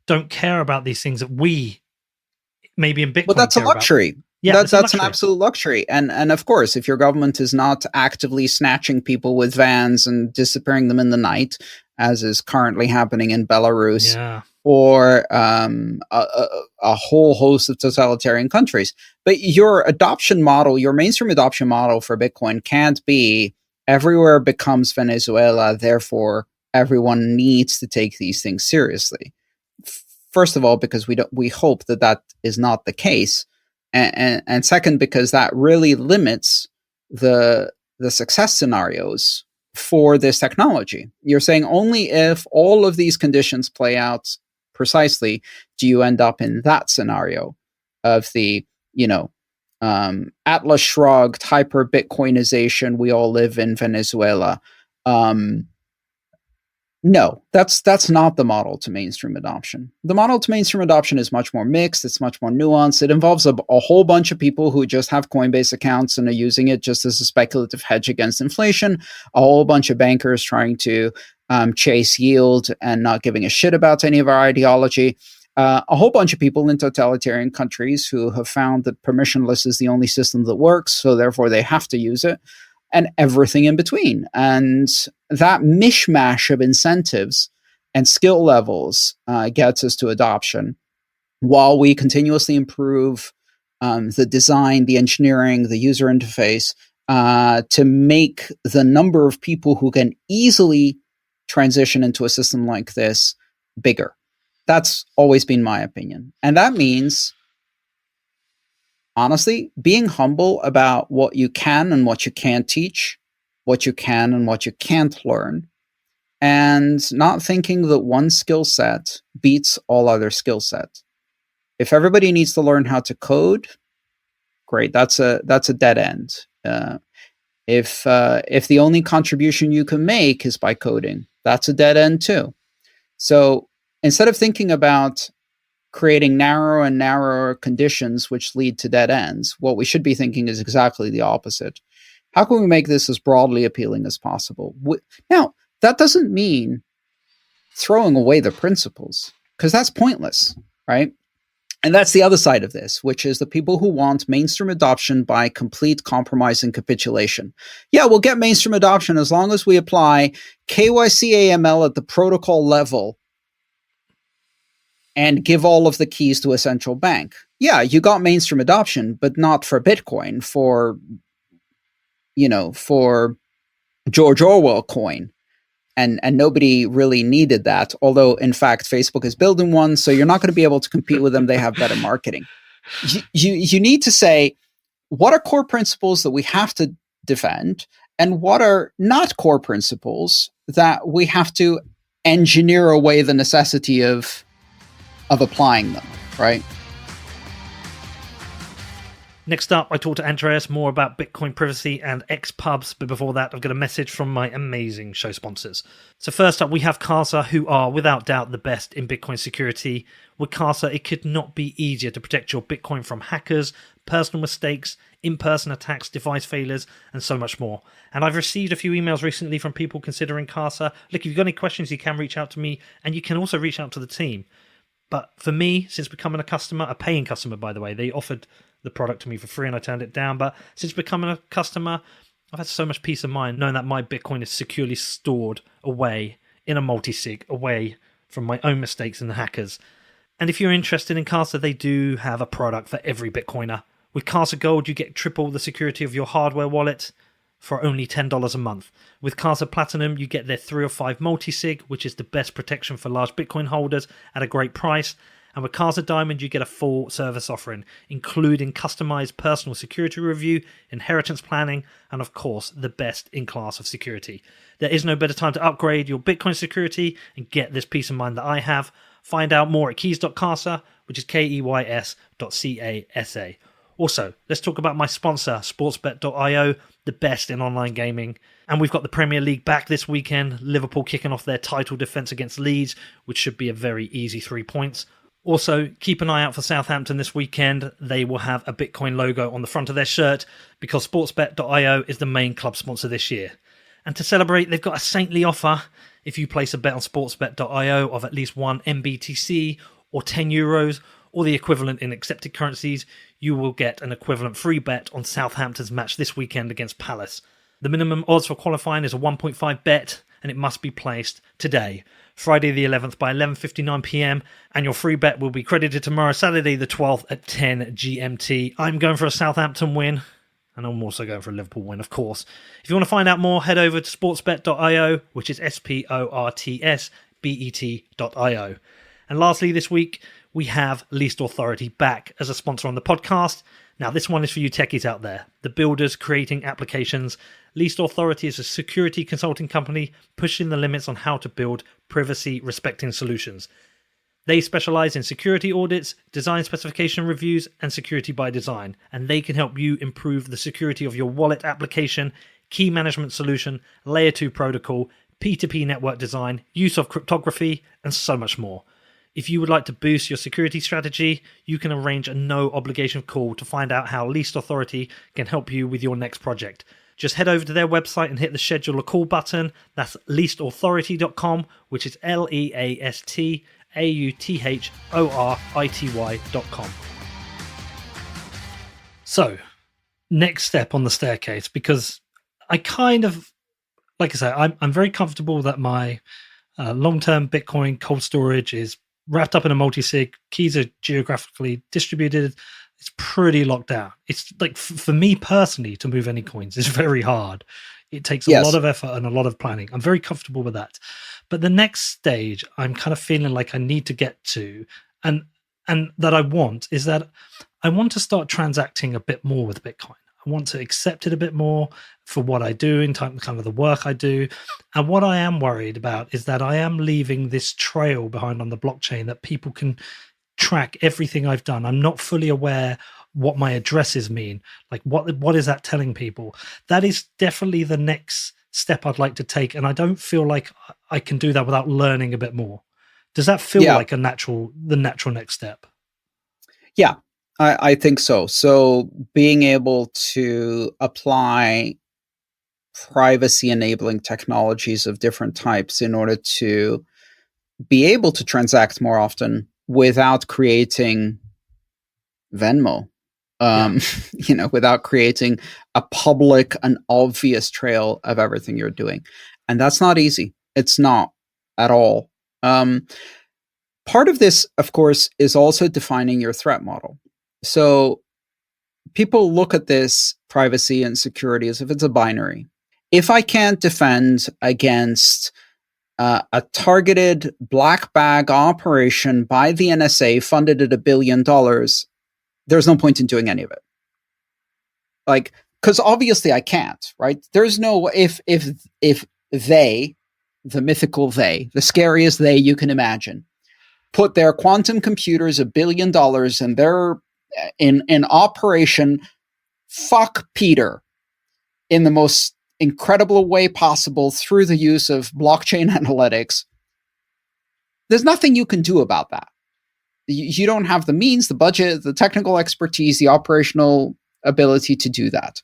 don't care about these things that we maybe in Bitcoin. But that's a luxury. About. Yeah, that's an absolute luxury. And of course, if your government is not actively snatching people with vans and disappearing them in the night, as is currently happening in Belarus, or a whole host of totalitarian countries. But your adoption model, your mainstream adoption model for Bitcoin can't be everywhere becomes Venezuela, therefore everyone needs to take these things seriously. First of all, because we hope that is not the case, and second, because that really limits the success scenarios for this technology. You're saying only if all of these conditions play out precisely do you end up in that scenario of the Atlas shrugged hyper Bitcoinization. We all live in Venezuela. No, that's not the model to mainstream adoption. The model to mainstream adoption is much more mixed. It's much more nuanced. It involves a whole bunch of people who just have Coinbase accounts and are using it just as a speculative hedge against inflation. A whole bunch of bankers trying to chase yield and not giving a shit about any of our ideology. A whole bunch of people in totalitarian countries who have found that permissionless is the only system that works, so therefore they have to use it. And everything in between. And that mishmash of incentives and skill levels gets us to adoption while we continuously improve the design, the engineering, the user interface to make the number of people who can easily transition into a system like this bigger. That's always been my opinion. And that means, honestly, being humble about what you can and what you can't teach, what you can and what you can't learn, and not thinking that one skill set beats all other skill sets. If everybody needs to learn how to code, great. That's a dead end. If the only contribution you can make is by coding, that's a dead end too. So instead of thinking about creating narrower and narrower conditions which lead to dead ends, what we should be thinking is exactly the opposite. How can we make this as broadly appealing as possible? Now, that doesn't mean throwing away the principles, because that's pointless, right? And that's the other side of this, which is the people who want mainstream adoption by complete compromise and capitulation. Yeah, we'll get mainstream adoption as long as we apply KYC AML at the protocol level and give all of the keys to a central bank. Yeah, you got mainstream adoption, but not for Bitcoin, for George Orwell coin. And nobody really needed that. Although, in fact, Facebook is building one, so you're not going to be able to compete with them. They have better marketing. You need to say, what are core principles that we have to defend, and what are not core principles that we have to engineer away the necessity of applying them, right? Next up, I talked to Andreas more about Bitcoin privacy and xPubs, but before that, I've got a message from my amazing show sponsors. So first up, we have Casa, who are without doubt the best in Bitcoin security. With Casa, it could not be easier to protect your Bitcoin from hackers, personal mistakes, in-person attacks, device failures, and so much more. And I've received a few emails recently from people considering Casa. Look, if you've got any questions, you can reach out to me, and you can also reach out to the team. But for me, since becoming a customer, a paying customer, by the way, they offered the product to me for free and I turned it down. But since becoming a customer, I've had so much peace of mind knowing that my Bitcoin is securely stored away in a multi-sig, away from my own mistakes and the hackers. And if you're interested in Casa, they do have a product for every Bitcoiner. With Casa Gold, you get triple the security of your hardware wallet for only $10 a month. With Casa Platinum, you get their 3 or 5 multi-sig, which is the best protection for large Bitcoin holders at a great price. And with Casa Diamond, you get a full service offering, including customized personal security review, inheritance planning, and of course, the best in class of security. There is no better time to upgrade your Bitcoin security and get this peace of mind that I have. Find out more at keys.casa, which is keys.casa. Also, let's talk about my sponsor, sportsbet.io, the best in online gaming. And we've got the Premier League back this weekend, Liverpool kicking off their title defence against Leeds, which should be a very easy 3 points. Also, keep an eye out for Southampton this weekend. They will have a Bitcoin logo on the front of their shirt because sportsbet.io is the main club sponsor this year. And to celebrate, they've got a saintly offer. If you place a bet on sportsbet.io of at least one MBTC or €10 or the equivalent in accepted currencies, you will get an equivalent free bet on Southampton's match this weekend against Palace. The minimum odds for qualifying is a 1.5 bet, and it must be placed today, Friday the 11th by 11:59 p.m, and your free bet will be credited tomorrow, Saturday the 12th at 10 GMT. I'm going for a Southampton win, and I'm also going for a Liverpool win, of course. If you want to find out more, head over to sportsbet.io, which is sportsbet.io. And lastly, this week, we have Least Authority back as a sponsor on the podcast. Now, this one is for you techies out there, the builders creating applications. Least Authority is a security consulting company pushing the limits on how to build privacy-respecting solutions. They specialize in security audits, design specification reviews, and security by design, and they can help you improve the security of your wallet application, key management solution, layer 2 protocol, P2P network design, use of cryptography, and so much more. If you would like to boost your security strategy, you can arrange a no-obligation call to find out how Least Authority can help you with your next project. Just head over to their website and hit the schedule a call button. That's leastauthority.com, which is leastauthority.com. So, next step on the staircase, because I kind of, like I say, I'm very comfortable that my long-term Bitcoin cold storage is wrapped up in a multi-sig, keys are geographically distributed, it's pretty locked down. It's like, for me personally, to move any coins is very hard. It takes a lot of effort and a lot of planning. I'm very comfortable with that. But the next stage I'm kind of feeling like I need to get to, and that I want, is that I want to start transacting a bit more with Bitcoin. I want to accept it a bit more for what I do in kind of the work I do. And what I am worried about is that I am leaving this trail behind on the blockchain that people can track everything I've done. I'm not fully aware what my addresses mean. Like, what is that telling people? That is definitely the next step I'd like to take. And I don't feel like I can do that without learning a bit more. Does that feel like the natural next step? Yeah, I think so. So being able to apply privacy enabling technologies of different types in order to be able to transact more often without creating Venmo, without creating a public and obvious trail of everything you're doing. And that's not easy. It's not at all. Part of this, of course, is also defining your threat model. So people look at this privacy and security as if it's a binary. If I can't defend against a targeted black bag operation by the NSA funded at $1 billion, there's no point in doing any of it. Like, because obviously I can't, right? There's no, if they, the mythical they, the scariest they you can imagine, put their quantum computers $1 billion and they're in operation fuck Peter in the most incredible way possible through the use of blockchain analytics, there's nothing you can do about that. You don't have the means, the budget, the technical expertise, the operational ability to do that.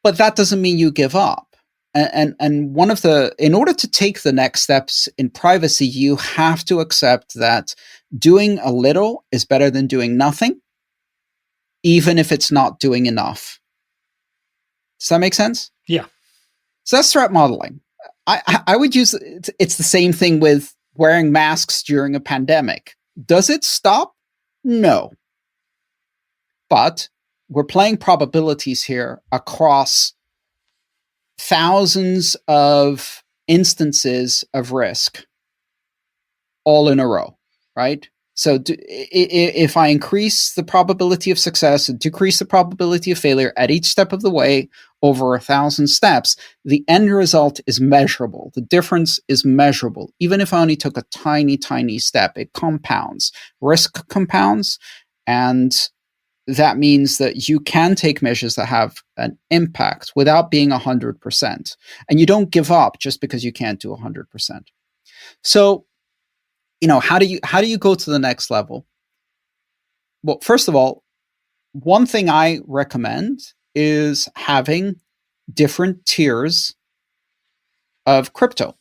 But that doesn't mean you give up. And in order to take the next steps in privacy, you have to accept that doing a little is better than doing nothing, even if it's not doing enough. Does that make sense? Yeah. So that's threat modeling. I would use, it's the same thing with wearing masks during a pandemic. Does it stop? No. But we're playing probabilities here across thousands of instances of risk all in a row, right? So if I increase the probability of success and decrease the probability of failure at each step of the way over 1,000 steps, the end result is measurable. The difference is measurable. Even if I only took a tiny, tiny step, it compounds. Risk compounds, and that means that you can take measures that have an impact without being 100%. And you don't give up just because you can't do 100%. So how do you go to the next level? Well, first of all, one thing I recommend is having different tiers of crypto.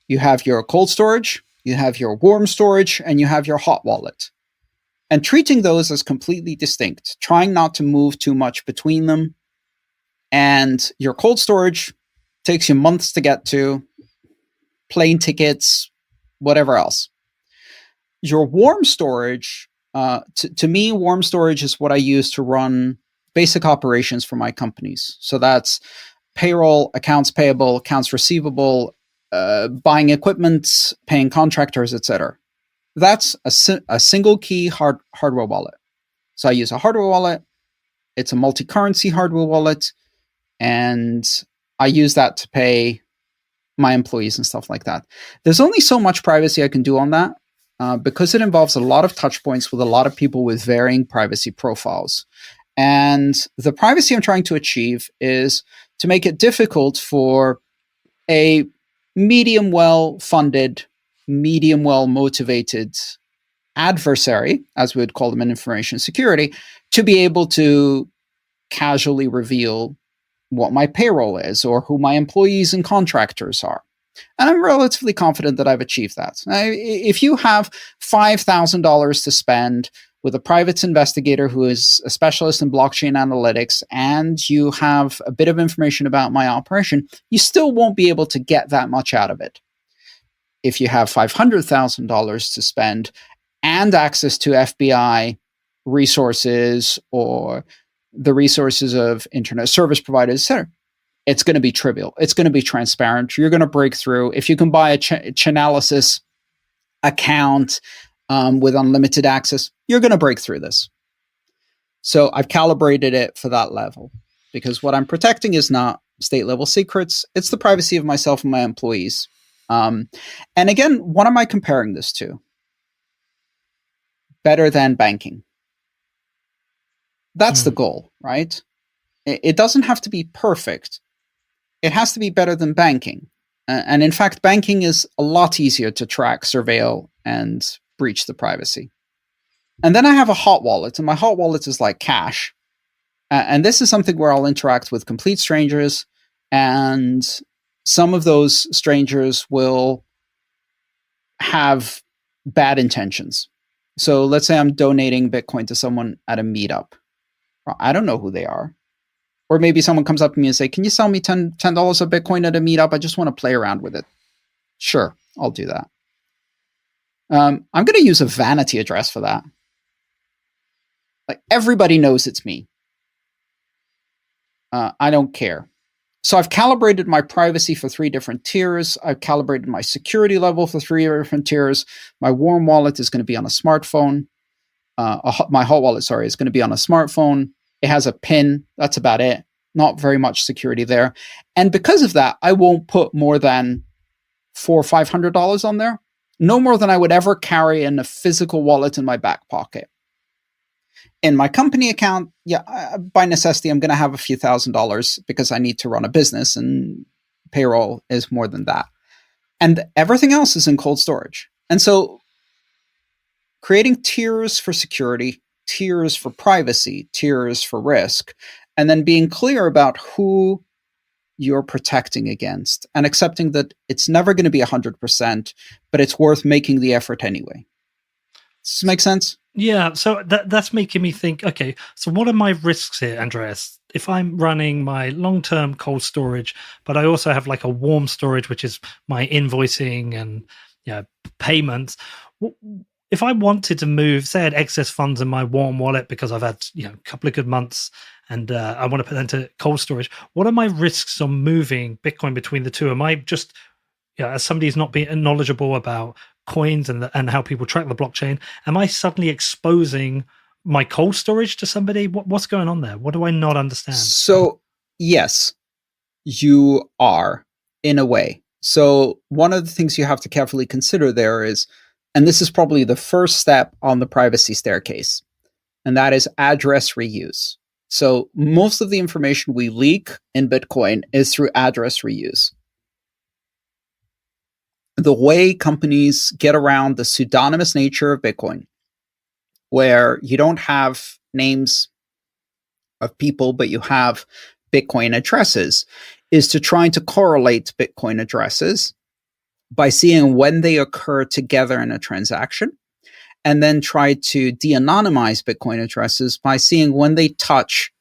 You have your cold storage, you have your warm storage, and you have your hot wallet. And treating those as completely distinct, trying not to move too much between them. And your cold storage takes you months to get to, plane tickets, whatever else. Your warm storage, to me, warm storage is what I use to run basic operations for my companies. So that's payroll, accounts payable, accounts receivable, buying equipment, paying contractors, etc. That's a single key hardware wallet. So I use a hardware wallet. It's a multi-currency hardware wallet, and I use that to pay my employees and stuff like that. There's only so much privacy I can do on that because it involves a lot of touch points with a lot of people with varying privacy profiles. And the privacy I'm trying to achieve is to make it difficult for a medium well-funded, medium well-motivated adversary, as we would call them in information security, to be able to casually reveal what my payroll is or who my employees and contractors are. And I'm relatively confident that I've achieved that. If you have $5,000 to spend with a private investigator who is a specialist in blockchain analytics, and you have a bit of information about my operation, you still won't be able to get that much out of it. If you have $500,000 to spend and access to FBI resources or the resources of internet service providers, etc., it's going to be trivial. It's going to be transparent. You're going to break through. If you can buy a Chainalysis account with unlimited access, you're going to break through this. So I've calibrated it for that level because what I'm protecting is not state level secrets. It's the privacy of myself and my employees. And again, what am I comparing this to? Better than banking. That's the goal, right? It doesn't have to be perfect. It has to be better than banking. And in fact, banking is a lot easier to track, surveil, and breach the privacy. And then I have a hot wallet, and my hot wallet is like cash. And this is something where I'll interact with complete strangers, and some of those strangers will have bad intentions. So let's say I'm donating Bitcoin to someone at a meetup. I don't know who they are. Or maybe someone comes up to me and say, can you sell me $10 of Bitcoin at a meetup? I just want to play around with it. Sure, I'll do that. I'm going to use a vanity address for that. Like everybody knows it's me. I don't care. So I've calibrated my privacy for 3 different tiers. I've calibrated my security level for 3 different tiers. My warm wallet is going to be on a smartphone. My hot wallet, is going to be on a smartphone. It has a PIN. That's about it. Not very much security there. And because of that, I won't put more than $400 or $500 on there. No more than I would ever carry in a physical wallet in my back pocket. In my company account, by necessity, I'm going to have a few $1,000s because I need to run a business and payroll is more than that. And everything else is in cold storage. And so creating tiers for security, tiers for privacy, tiers for risk, and then being clear about who you're protecting against and accepting that it's never going to be 100%, but it's worth making the effort anyway. Does this make sense? Yeah, so that's making me think, okay, so what are my risks here, Andreas? If I'm running my long-term cold storage, but I also have like a warm storage, which is my invoicing and payments, if I wanted to move, say I had excess funds in my warm wallet because I've had a couple of good months and I want to put that into cold storage, what are my risks on moving Bitcoin between the two? Am I just, as somebody who's not being knowledgeable about coins and how people track the blockchain, am I suddenly exposing my cold storage to somebody? What's going on there? What do I not understand? So, yes, you are in a way. So one of the things you have to carefully consider there is, and this is probably the first step on the privacy staircase, and that is address reuse. So most of the information we leak in Bitcoin is through address reuse. the way companies get around the pseudonymous nature of Bitcoin, where you don't have names of people, but you have Bitcoin addresses, is to try to correlate Bitcoin addresses by seeing when they occur together in a transaction, and then try to de-anonymize Bitcoin addresses by seeing when they touch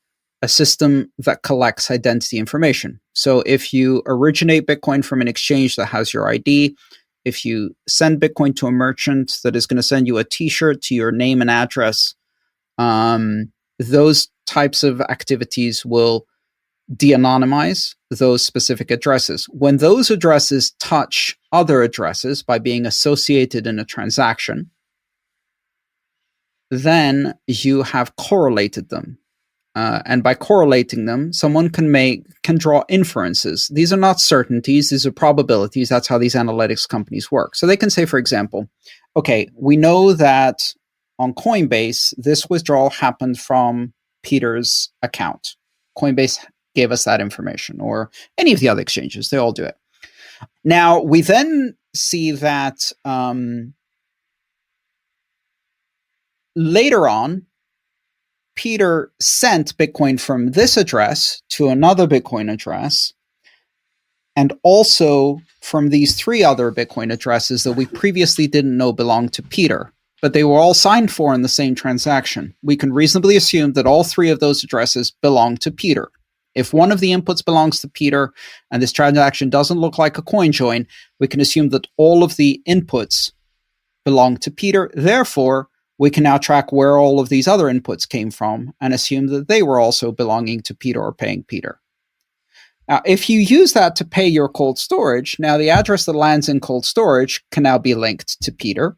a system that collects identity information. So if you originate Bitcoin from an exchange that has your ID, if you send Bitcoin to a merchant that is going to send you a t-shirt to your name and address, those types of activities will de-anonymize those specific addresses. When those addresses touch other addresses by being associated in a transaction, then you have correlated them. And by correlating them, someone can draw inferences. These are not certainties, these are probabilities. That's how these analytics companies work. So they can say, for example, okay, we know that on Coinbase, this withdrawal happened from Peter's account. Coinbase gave us that information, or any of the other exchanges, they all do it. Now, we then see that later on, Peter sent Bitcoin from this address to another Bitcoin address, and also from these three other Bitcoin addresses that we previously didn't know belonged to Peter, but they were all signed for in the same transaction. We can reasonably assume that all three of those addresses belong to Peter. If one of the inputs belongs to Peter and this transaction doesn't look like a coin join, we can assume that all of the inputs belong to Peter. Therefore, we can now track where all of these other inputs came from and assume that they were also belonging to Peter or paying Peter. Now, if you use that to pay your cold storage, now the address that lands in cold storage can now be linked to Peter.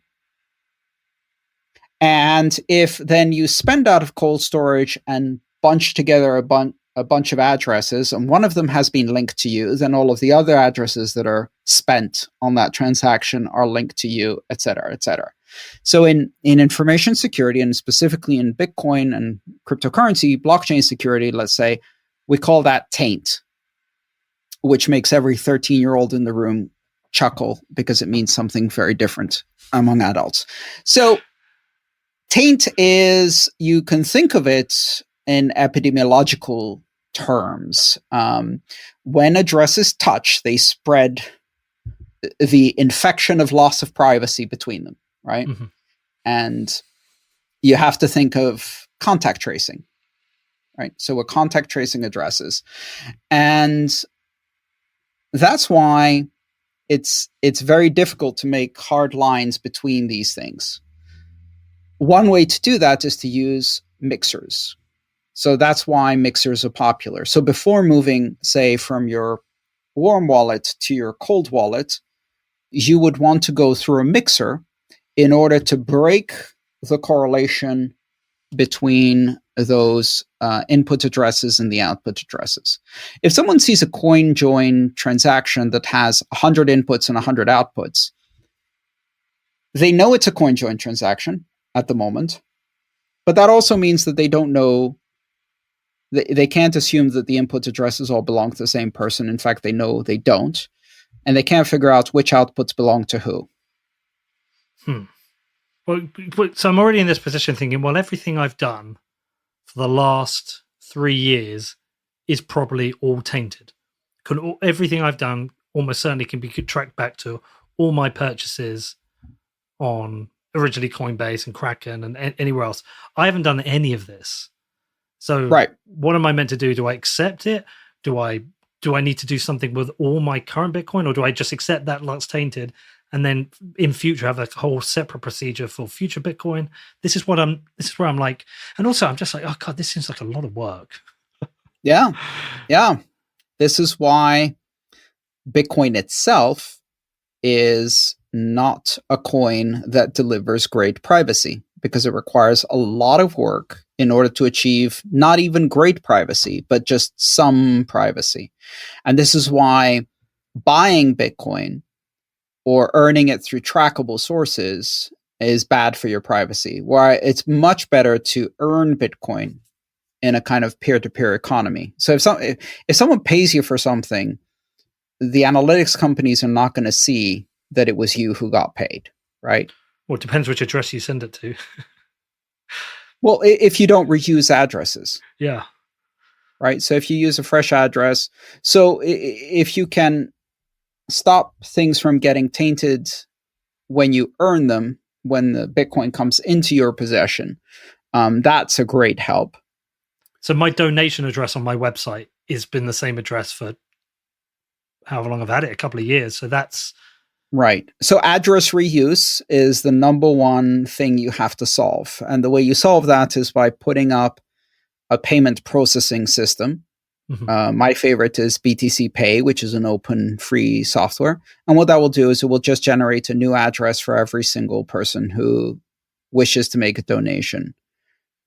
And if then you spend out of cold storage and bunch together a bunch of addresses, and one of them has been linked to you, then all of the other addresses that are spent on that transaction are linked to you, et cetera, et cetera. So in information security, and specifically in Bitcoin and cryptocurrency, blockchain security, let's say, we call that taint, which makes every 13-year-old in the room chuckle because it means something very different among adults. So taint is, you can think of it in epidemiological terms. When addresses touch, they spread the infection of loss of privacy between them, right? Mm-hmm. And you have to think of contact tracing, right? So we're contact tracing addresses. And that's why it's very difficult to make hard lines between these things. One way to do that is to use mixers. So that's why mixers are popular. So before moving, say, from your warm wallet to your cold wallet, you would want to go through a mixer in order to break the correlation between those input addresses and the output addresses. If someone sees a coin join transaction that has 100 inputs and 100 outputs, they know it's a coin join transaction at the moment, but that also means that they don't know, they can't assume that the input addresses all belong to the same person. In fact, they know they don't, and they can't figure out which outputs belong to who. Well, so I'm already in this position thinking, well, everything I've done for the last 3 years is probably all tainted. Everything I've done almost certainly can be tracked back to all my purchases on originally Coinbase and Kraken and anywhere else. I haven't done any of this. So right. What am I meant to do? Do I accept it? Do I need to do something with all my current Bitcoin, or do I just accept that that's tainted and then in future have a whole separate procedure for future Bitcoin? This is where I'm like, and also I'm just like, oh God, this seems like a lot of work. Yeah. This is why Bitcoin itself is not a coin that delivers great privacy, because it requires a lot of work in order to achieve not even great privacy, but just some privacy. And this is why buying Bitcoin or earning it through trackable sources is bad for your privacy, why it's much better to earn Bitcoin in a kind of peer-to-peer economy. So if someone pays you for something, the analytics companies are not going to see that it was you who got paid, right? Well, it depends which address you send it to. Well, if you don't reuse addresses. Yeah. Right? So if you use a fresh address, so if you can stop things from getting tainted when you earn them, when the Bitcoin comes into your possession, that's a great help. So my donation address on my website has been the same address for however long I've had it, a couple of years. So that's right. So address reuse is the number one thing you have to solve. And the way you solve that is by putting up a payment processing system. Mm-hmm. My favorite is BTC Pay, which is an open free software. And what that will do is it will just generate a new address for every single person who wishes to make a donation.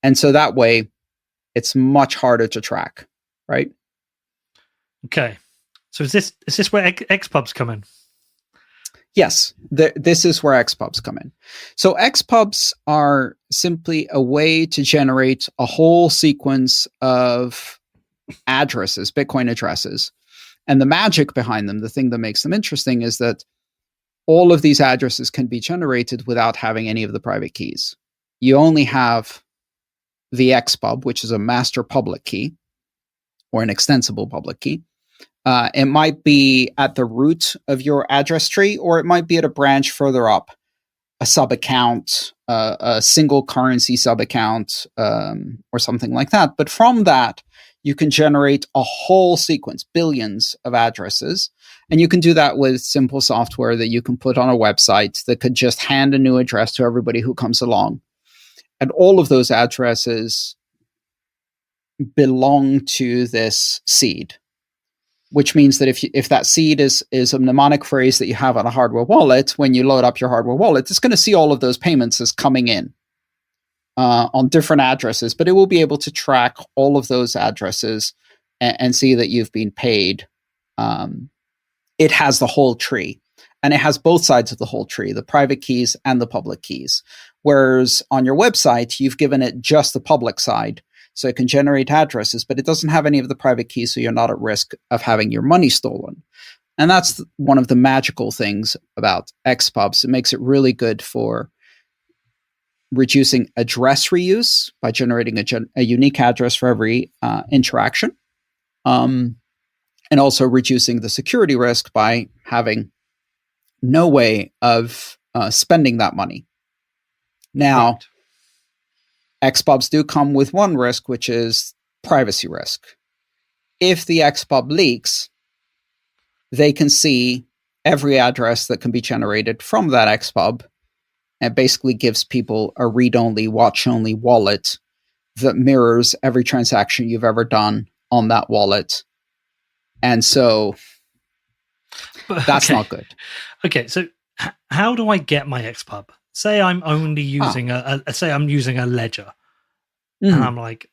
And so that way it's much harder to track, right? Okay. So is this where xPubs come in? Yes, this is where xPubs come in. So xPubs are simply a way to generate a whole sequence of addresses, Bitcoin addresses. And the magic behind them, the thing that makes them interesting, is that all of these addresses can be generated without having any of the private keys. You only have the xPub, which is a master public key or an extensible public key. It might be at the root of your address tree, or it might be at a branch further up, a sub account, a single currency sub account, or something like that. But from that, you can generate a whole sequence, billions of addresses. And you can do that with simple software that you can put on a website that could just hand a new address to everybody who comes along. And all of those addresses belong to this seed, which means that if that seed is a mnemonic phrase that you have on a hardware wallet, when you load up your hardware wallet, it's going to see all of those payments as coming in on different addresses, but it will be able to track all of those addresses and see that you've been paid. It has the whole tree, and it has both sides of the whole tree, the private keys and the public keys. Whereas on your website, you've given it just the public side, so it can generate addresses, but it doesn't have any of the private keys, so you're not at risk of having your money stolen. And that's one of the magical things about xPubs. It makes it really good for reducing address reuse by generating a unique address for every interaction, and also reducing the security risk by having no way of spending that money. Now, right. xPubs do come with one risk, which is privacy risk. If the xPub leaks, they can see every address that can be generated from that xPub. It basically gives people a read-only, watch-only wallet that mirrors every transaction you've ever done on that wallet. And so that's not good. Okay, so how do I get my xPub? Say I'm only using say I'm using a ledger, and I'm like,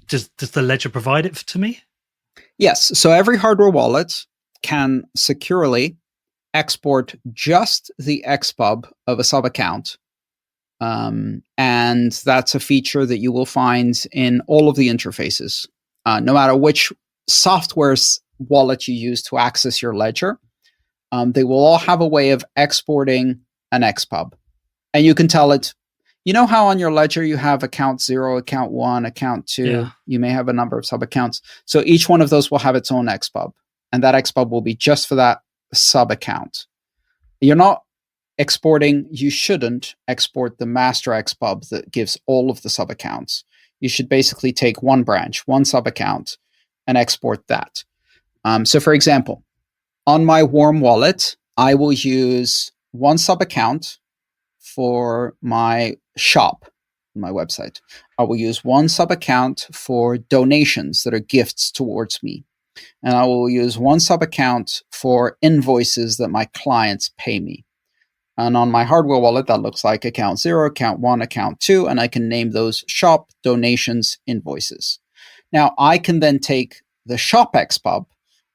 does the ledger provide it to me? Yes. So every hardware wallet can securely export just the xPub of a sub account. And that's a feature that you will find in all of the interfaces. No matter which software wallet you use to access your ledger, they will all have a way of exporting an xPub. And you can tell it, you know how on your ledger you have account 0, account 1, account 2, yeah. You may have a number of sub accounts. So each one of those will have its own xPub. And that xPub will be just for that sub account. You're not exporting, you shouldn't export the master xPub that gives all of the sub accounts. You should basically take one branch, one sub account, and export that. So for example, on my Warm wallet, I will use one sub account for my shop, my website. I will use one sub account for donations that are gifts towards me. And I will use one sub account for invoices that my clients pay me. And on my hardware wallet, that looks like account 0, account 1, account 2, and I can name those shop, donations, invoices. Now, I can then take the shop xPub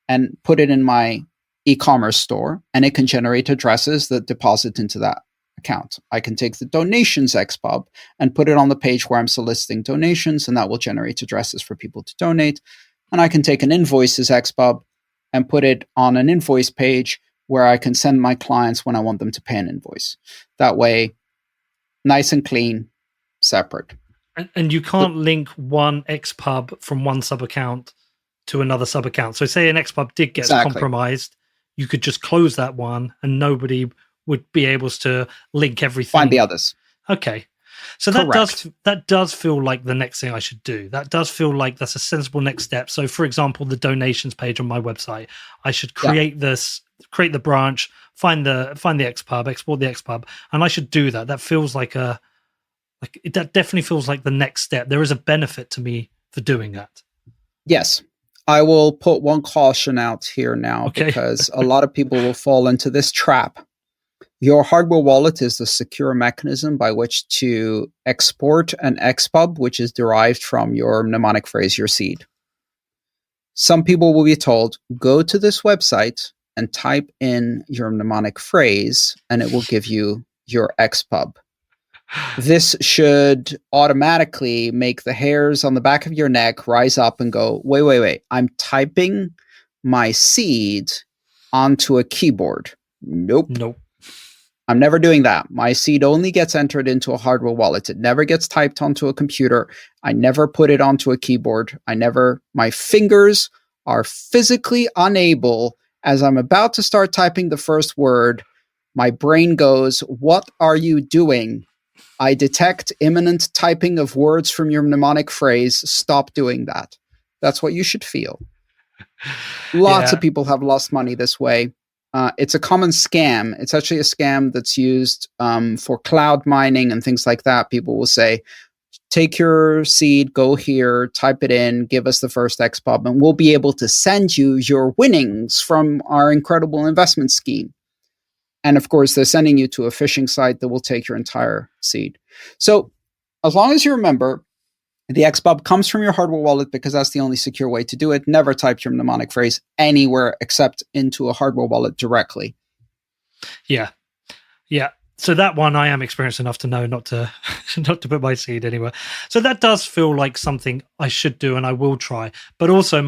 and put it in my e-commerce store, and it can generate addresses that deposit into that account. I can take the donations xPub and put it on the page where I'm soliciting donations, and that will generate addresses for people to donate. And I can take an invoices xPub and put it on an invoice page where I can send my clients when I want them to pay an invoice. That way, nice and clean, separate. And you can't link one xPub from one sub account to another sub account. So say an xPub did get compromised, you could just close that one and nobody would be able to link everything. Find the others. Okay. So that does feel like the next thing I should do. That does feel like that's a sensible next step. So for example, the donations page on my website, I should create create the branch, find the xPub, export the xPub, and I should do that. That feels like that definitely feels like the next step. There is a benefit to me for doing that. Yes. I will put one caution out here now because a lot of people will fall into this trap. Your hardware wallet is the secure mechanism by which to export an xPub, which is derived from your mnemonic phrase, your seed. Some people will be told, go to this website and type in your mnemonic phrase, and it will give you your xPub. This should automatically make the hairs on the back of your neck rise up and go, wait, I'm typing my seed onto a keyboard. Nope. I'm never doing that. My seed only gets entered into a hardware wallet. It never gets typed onto a computer. I never put it onto a keyboard. My fingers are physically unable, as I'm about to start typing the first word, my brain goes, what are you doing? I detect imminent typing of words from your mnemonic phrase. Stop doing that. That's what you should feel. Lots of people have lost money this way. It's a common scam. It's actually a scam that's used for cloud mining and things like that. People will say, take your seed, go here, type it in, give us the first xPub, and we'll be able to send you your winnings from our incredible investment scheme. And of course, they're sending you to a phishing site that will take your entire seed. So as long as you remember, the xPub comes from your hardware wallet because that's the only secure way to do it. Never type your mnemonic phrase anywhere except into a hardware wallet directly. Yeah. So that one I am experienced enough to know not to put my seed anywhere. So that does feel like something I should do and I will try. But also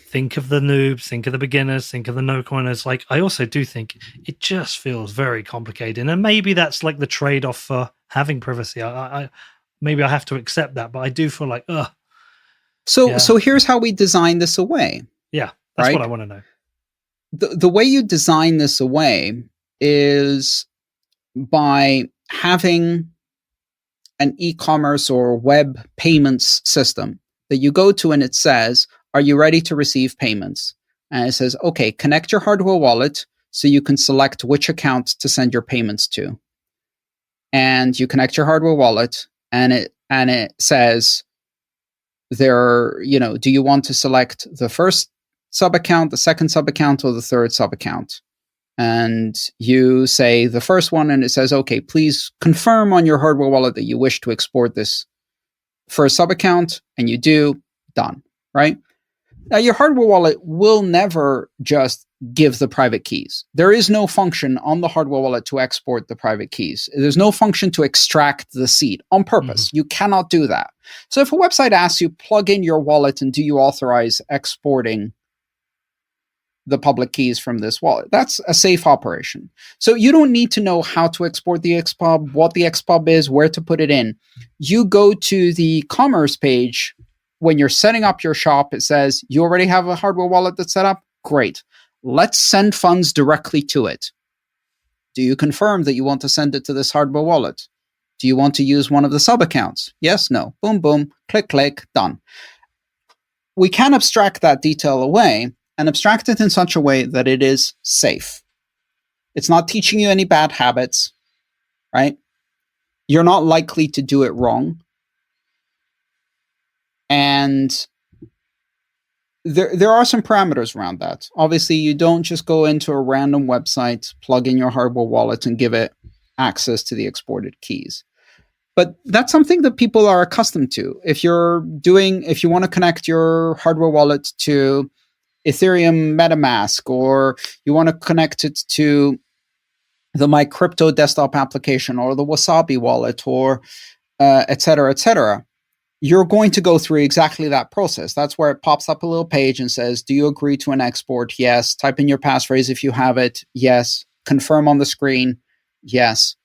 think of the noobs, think of the beginners, think of the no-coiners. I also do think it just feels very complicated. And maybe that's like the trade-off for having privacy. Maybe I have to accept that, but I do feel like, So here's how we design this away. Yeah, that's what I want to know. The way you design this away is by having an e-commerce or web payments system that you go to and it says, are you ready to receive payments? And it says, okay, connect your hardware wallet so you can select which account to send your payments to. And you connect your hardware wallet and it says do you want to select the first sub account, the second sub account, or the third sub account? And you say the first one and it says, okay, please confirm on your hardware wallet that you wish to export this first sub account, and you do, done, right? Now, your hardware wallet will never just give the private keys. There is no function on the hardware wallet to export the private keys. There's no function to extract the seed on purpose. Mm-hmm. You cannot do that. So if a website asks you, plug in your wallet and do you authorize exporting the public keys from this wallet, that's a safe operation. So you don't need to know how to export the xPub, what the xPub is, where to put it in. You go to the commerce page. When you're setting up your shop, it says, you already have a hardware wallet that's set up? Great. Let's send funds directly to it. Do you confirm that you want to send it to this hardware wallet? Do you want to use one of the sub-accounts? Yes, no. Boom, boom, click, click, done. We can abstract that detail away and abstract it in such a way that it is safe. It's not teaching you any bad habits, right? You're not likely to do it wrong. And there are some parameters around that. Obviously, you don't just go into a random website, plug in your hardware wallet, and give it access to the exported keys. But that's something that people are accustomed to. If you want to connect your hardware wallet to Ethereum MetaMask, or you want to connect it to the My Crypto desktop application or the Wasabi wallet, or et cetera, you're going to go through exactly that process. That's where it pops up a little page and says, do you agree to an export? Yes. Type in your passphrase if you have it. Yes. Confirm on the screen. Yes.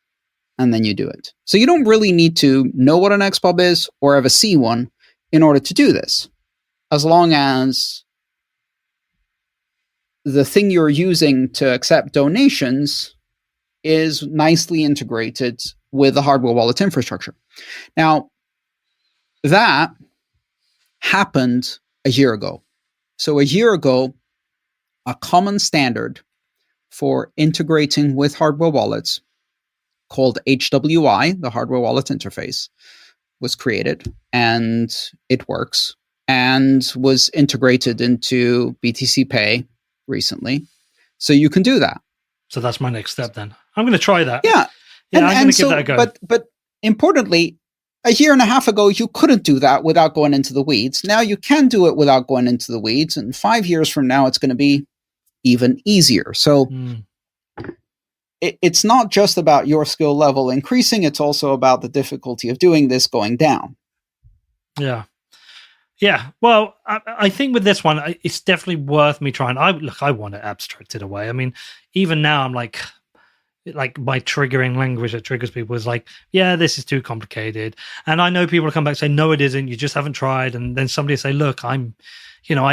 And then you do it. So you don't really need to know what an xPub is or ever see one in order to do this, as long as the thing you're using to accept donations is nicely integrated with the hardware wallet infrastructure. Now, that happened a year ago. So a year ago, a common standard for integrating with hardware wallets called HWI, the hardware wallet interface, was created, and it works and was integrated into BTC Pay recently. So you can do that. So that's my next step then. I'm going to try that. Yeah. I'm going to give that a go. But importantly, a year and a half ago, you couldn't do that without going into the weeds. Now you can do it without going into the weeds. And 5 years from now, it's going to be even easier. So it's not just about your skill level increasing. It's also about the difficulty of doing this going down. Yeah. Yeah. Well, I think with this one, it's definitely worth me trying. I want it abstracted away. I mean, even now I'm like my triggering language that triggers people is like, yeah, this is too complicated. And I know people will come back and say, no, it isn't. You just haven't tried. And then somebody will say, look, I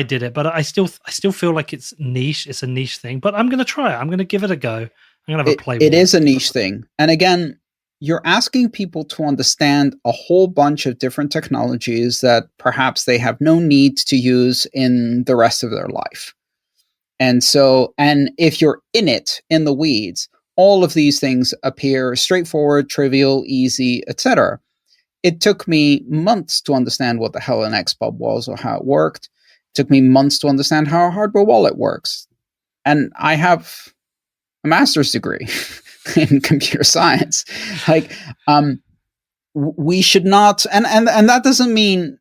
did it, but I still feel like it's niche. It's a niche thing, but I'm going to try it. I'm going to give it a go. I'm going to have a play with it. It is a niche thing. And again, you're asking people to understand a whole bunch of different technologies that perhaps they have no need to use in the rest of their life. And so, and if you're in the weeds, all of these things appear straightforward, trivial, easy, etc. It took me months to understand what the hell an xPub was or how it worked. It took me months to understand how a hardware wallet works. And I have a master's degree in computer science. Like, we should not, and that doesn't mean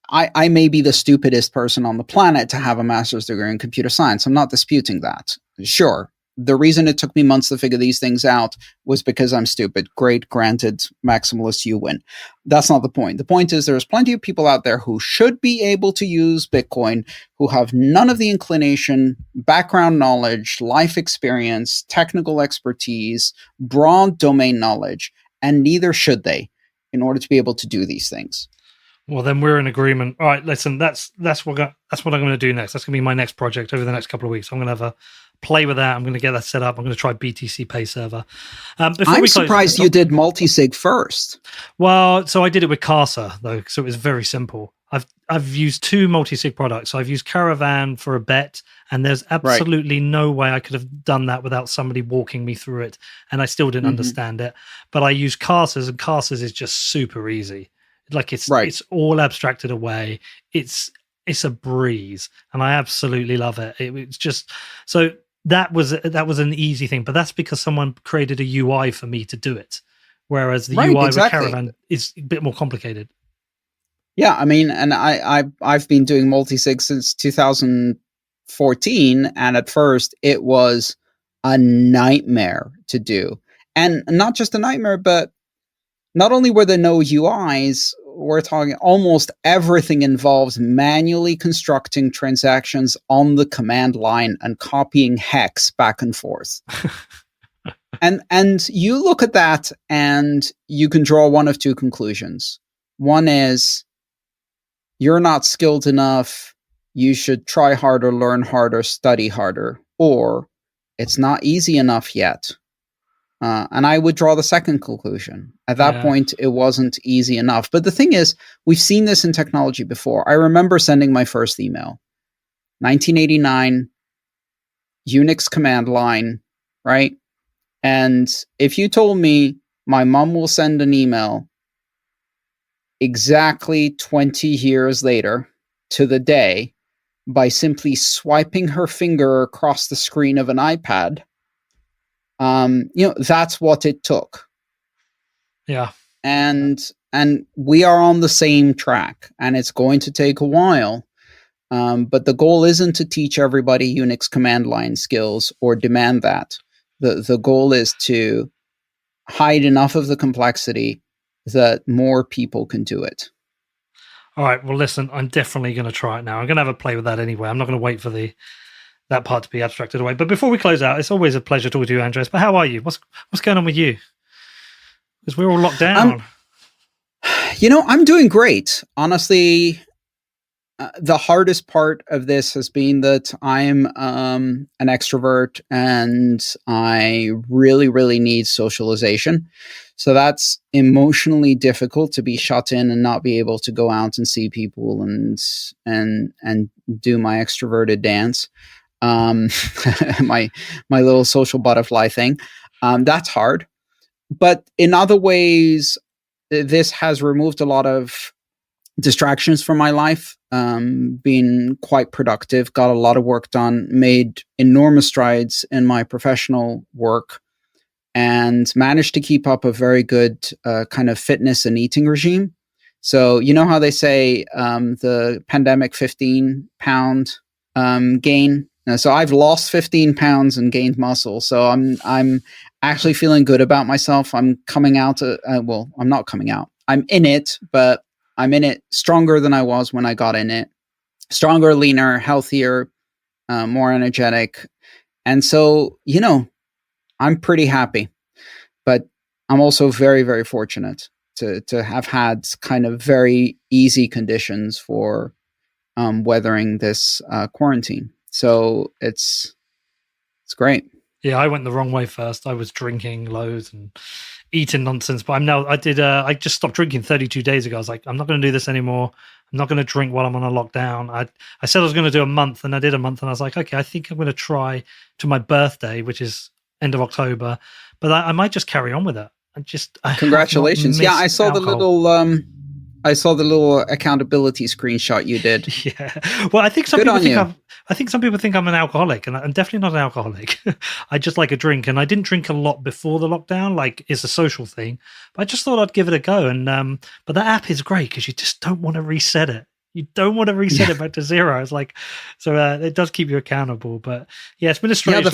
I may be the stupidest person on the planet to have a master's degree in computer science. I'm not disputing that. Sure. The reason it took me months to figure these things out was because I'm stupid. Great, granted, maximalist, you win. That's not the point. The point is there's plenty of people out there who should be able to use Bitcoin, who have none of the inclination, background knowledge, life experience, technical expertise, broad domain knowledge, and neither should they in order to be able to do these things. Well, then we're in agreement. All right, listen, that's what I'm going to do next. That's going to be my next project over the next couple of weeks. I'm going to have a play with that. I'm going to get that set up. I'm going to try BTC Pay Server. I'm surprised you did multi-sig first. Well, so I did it with Casa, though, so it was very simple. I've used two multi-sig products. So I've used Caravan for a bet, and there's absolutely no way I could have done that without somebody walking me through it, and I still didn't understand it. But I used Casas, and Casas is just super easy. Like it's all abstracted away. It's a breeze, and I absolutely love it. It's just so that was an easy thing, but that's because someone created a UI for me to do it. Whereas the UI with Caravan is a bit more complicated. Yeah, I mean, and I've been doing multi-sig since 2014, and at first it was a nightmare to do, and not just a nightmare, but not only were there no UIs, we're talking almost everything involves manually constructing transactions on the command line and copying hex back and forth. and you look at that and you can draw one of two conclusions. One is you're not skilled enough. You should try harder, learn harder, study harder, or it's not easy enough yet. And I would draw the second conclusion. At that point, it wasn't easy enough. But the thing is, we've seen this in technology before. I remember sending my first email. 1989, Unix command line, right? And if you told me my mom will send an email exactly 20 years later to the day by simply swiping her finger across the screen of an iPad, that's what it took. Yeah. And we are on the same track, and it's going to take a while. But the goal isn't to teach everybody Unix command line skills or demand that. The goal is to hide enough of the complexity that more people can do it. All right. Well, listen, I'm definitely going to try it now. I'm going to have a play with that anyway. I'm not going to wait for that part to be abstracted away. But before we close out, it's always a pleasure talking to you, Andres. But how are you? What's going on with you? Because we're all locked down. I'm doing great. Honestly, the hardest part of this has been that I'm an extrovert and I really, really need socialization. So that's emotionally difficult to be shut in and not be able to go out and see people and do my extroverted dance, my little social butterfly thing. That's hard. But in other ways, this has removed a lot of distractions from my life, been quite productive, got a lot of work done, made enormous strides in my professional work, and managed to keep up a very good kind of fitness and eating regime. So you know how they say the pandemic 15-pound gain. So I've lost 15 pounds and gained muscle. So I'm actually feeling good about myself. I'm coming out. I'm not coming out. I'm in it, but I'm in it stronger than I was when I got in it. Stronger, leaner, healthier, more energetic. And so, I'm pretty happy. But I'm also very, very fortunate to have had kind of very easy conditions for weathering this quarantine. So it's great. Yeah, I went the wrong way first. I was drinking loads and eating nonsense, but I just stopped drinking 32 days ago. I was like, I'm not going to do this anymore. I'm not going to drink while I'm on a lockdown. I said I was going to do a month, and I did a month, and I was like, okay, I think I'm going to try to my birthday, which is end of October, but I might just carry on with it. Congratulations. Yeah, I saw alcohol. I saw the little accountability screenshot you did. Yeah. Well, I think some people think I'm an alcoholic, and I'm definitely not an alcoholic. I just like a drink, and I didn't drink a lot before the lockdown. Like, it's a social thing, but I just thought I'd give it a go. And but that app is great because you just don't want to reset it. You don't want to reset it back to zero. It's like, so it does keep you accountable. But yeah, it's been a strange. Yeah,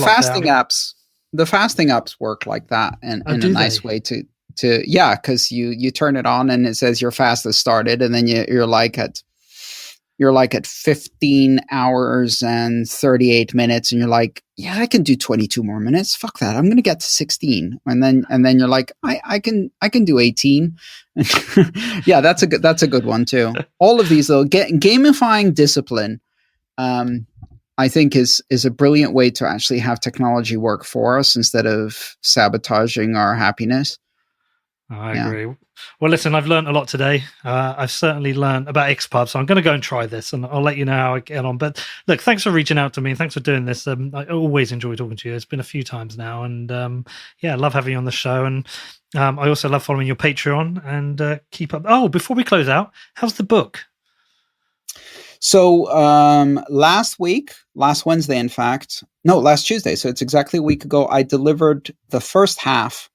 the fasting apps work like that, and in a nice way to because you turn it on and it says your fast has started, and then you're like at 15 hours and 38 minutes, and you're like, yeah, I can do 22 more minutes. Fuck that, I'm gonna get to 16, and then you're like, I can do 18. Yeah, that's a good one too. All of these though, gamifying discipline, I think is a brilliant way to actually have technology work for us instead of sabotaging our happiness. I agree. Well, listen, I've learned a lot today. I've certainly learned about xPub, so I'm going to go and try this, and I'll let you know how I get on. But look, thanks for reaching out to me. Thanks for doing this. I always enjoy talking to you. It's been a few times now, and I love having you on the show. And I also love following your Patreon and keep up. Oh, before we close out, how's the book? So last Wednesday, in fact, no, last Tuesday. So it's exactly a week ago. I delivered the first half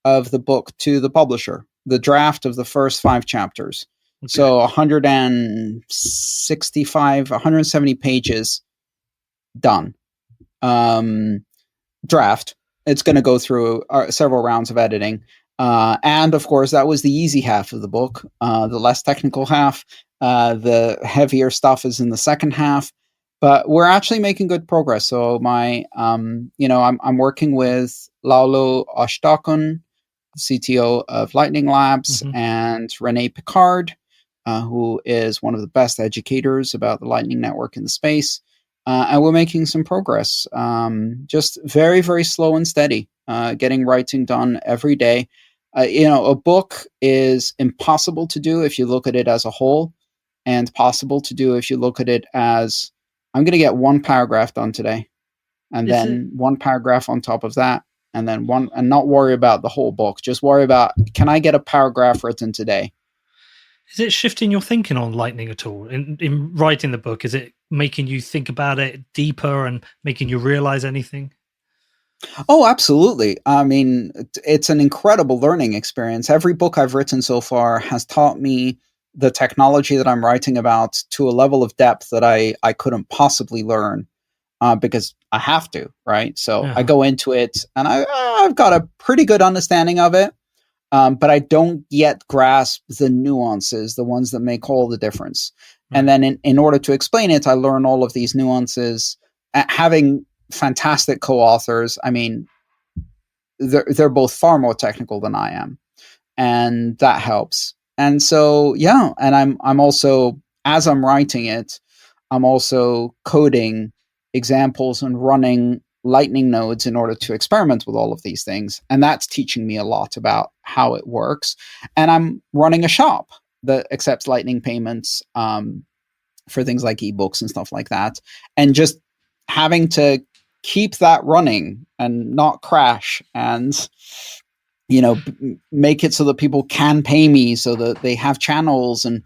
of the book to the publisher, the draft of the first 5 chapters. Okay. So 170 pages done. Draft. It's going to go through several rounds of editing. And of course, that was the easy half of the book. The less technical half, the heavier stuff is in the second half. But we're actually making good progress. So I'm working with Laulo Ashtakun, CTO of Lightning Labs, and Renee Picard, who is one of the best educators about the Lightning Network in the space. And we're making some progress, just very, very slow and steady, getting writing done every day. A book is impossible to do if you look at it as a whole, and possible to do if you look at it as, I'm going to get 1 paragraph done today, and then 1 paragraph on top of that, and then one, and not worry about the whole book. Just worry about, can I get a paragraph written today? Is it shifting your thinking on Lightning at all? In writing the book, is it making you think about it deeper and making you realize anything? Oh, absolutely. I mean, it's an incredible learning experience. Every book I've written so far has taught me the technology that I'm writing about to a level of depth that I couldn't possibly learn because I have to, right? So I go into it and I've got a pretty good understanding of it. but I don't yet grasp the nuances, the ones that make all the difference. Right. And then in order to explain it, I learn all of these nuances. Having fantastic co-authors, I mean, they're both far more technical than I am, and that helps. And so, yeah, and I'm also, as I'm writing it, I'm also coding examples and running Lightning nodes in order to experiment with all of these things. And that's teaching me a lot about how it works. And I'm running a shop that accepts Lightning payments for things like ebooks and stuff like that. And just having to keep that running and not crash and make it so that people can pay me, so that they have channels, and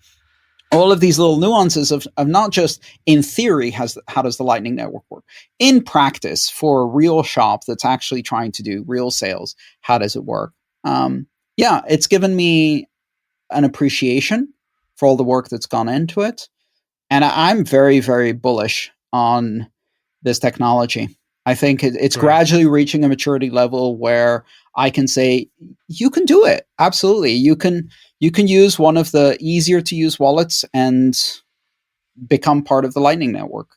all of these little nuances of not just in theory how does the Lightning Network work, in practice for a real shop that's actually trying to do real sales, how does it work? It's given me an appreciation for all the work that's gone into it, and I'm very, very bullish on this technology. I think it's gradually reaching a maturity level where I can say, you can do it. Absolutely. You can use one of the easier to use wallets and become part of the Lightning Network.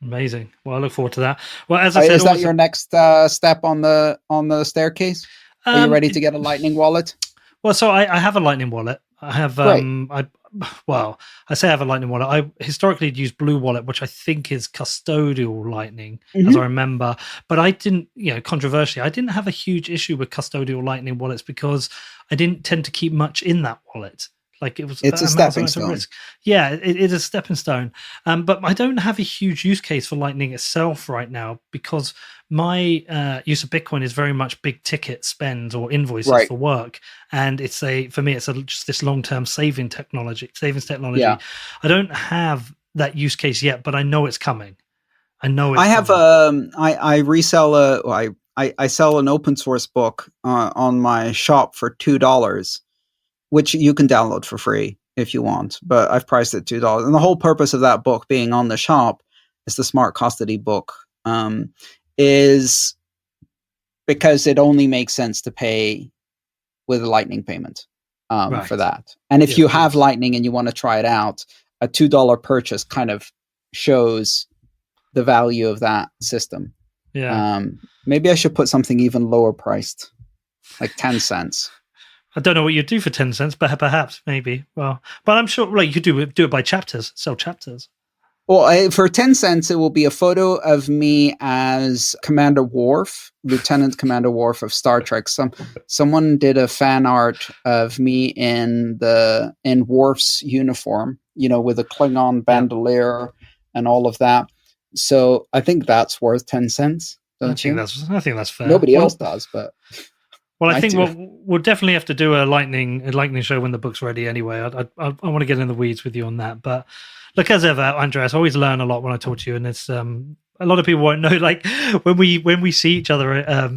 Amazing. Well, I look forward to that. Well, as I said, is that your next step on the staircase? Are you ready to get a Lightning wallet? Well, so I have a Lightning wallet. I have I say I have a Lightning wallet. I historically had used Blue Wallet, which I think is custodial Lightning, as I remember. But I didn't, controversially, I didn't have a huge issue with custodial Lightning wallets because I didn't tend to keep much in that wallet. Like it's a stepping stone. Risk. Yeah, it is a stepping stone. But I don't have a huge use case for Lightning itself right now because my use of Bitcoin is very much big ticket spends or invoices for work, and it's just this long-term savings technology. Yeah. I don't have that use case yet, but I know it's coming. I have I resell I sell an open source book on my shop for $2. Which you can download for free if you want, but I've priced it $2. And the whole purpose of that book being on the shop is the Smart Custody book, is because it only makes sense to pay with a Lightning payment for that. And if you have Lightning and you want to try it out, a $2 purchase kind of shows the value of that system. Yeah. Maybe I should put something even lower priced, like 10 cents. I don't know what you'd do for 10 cents, but perhaps, maybe. Well, but I'm sure you could do it by chapters, sell chapters. Well, for 10 cents, it will be a photo of me as Commander Worf, Lieutenant Commander Worf of Star Trek. Someone did a fan art of me in Worf's uniform, with a Klingon bandolier and all of that. So I think that's worth 10 cents. I think that's fair. Nobody else does, but... Well, I think we'll definitely have to do a lightning show when the book's ready. Anyway, I want to get in the weeds with you on that. But look, as ever, Andreas, I always learn a lot when I talk to you, and it's a lot of people won't know. Like when we see each other at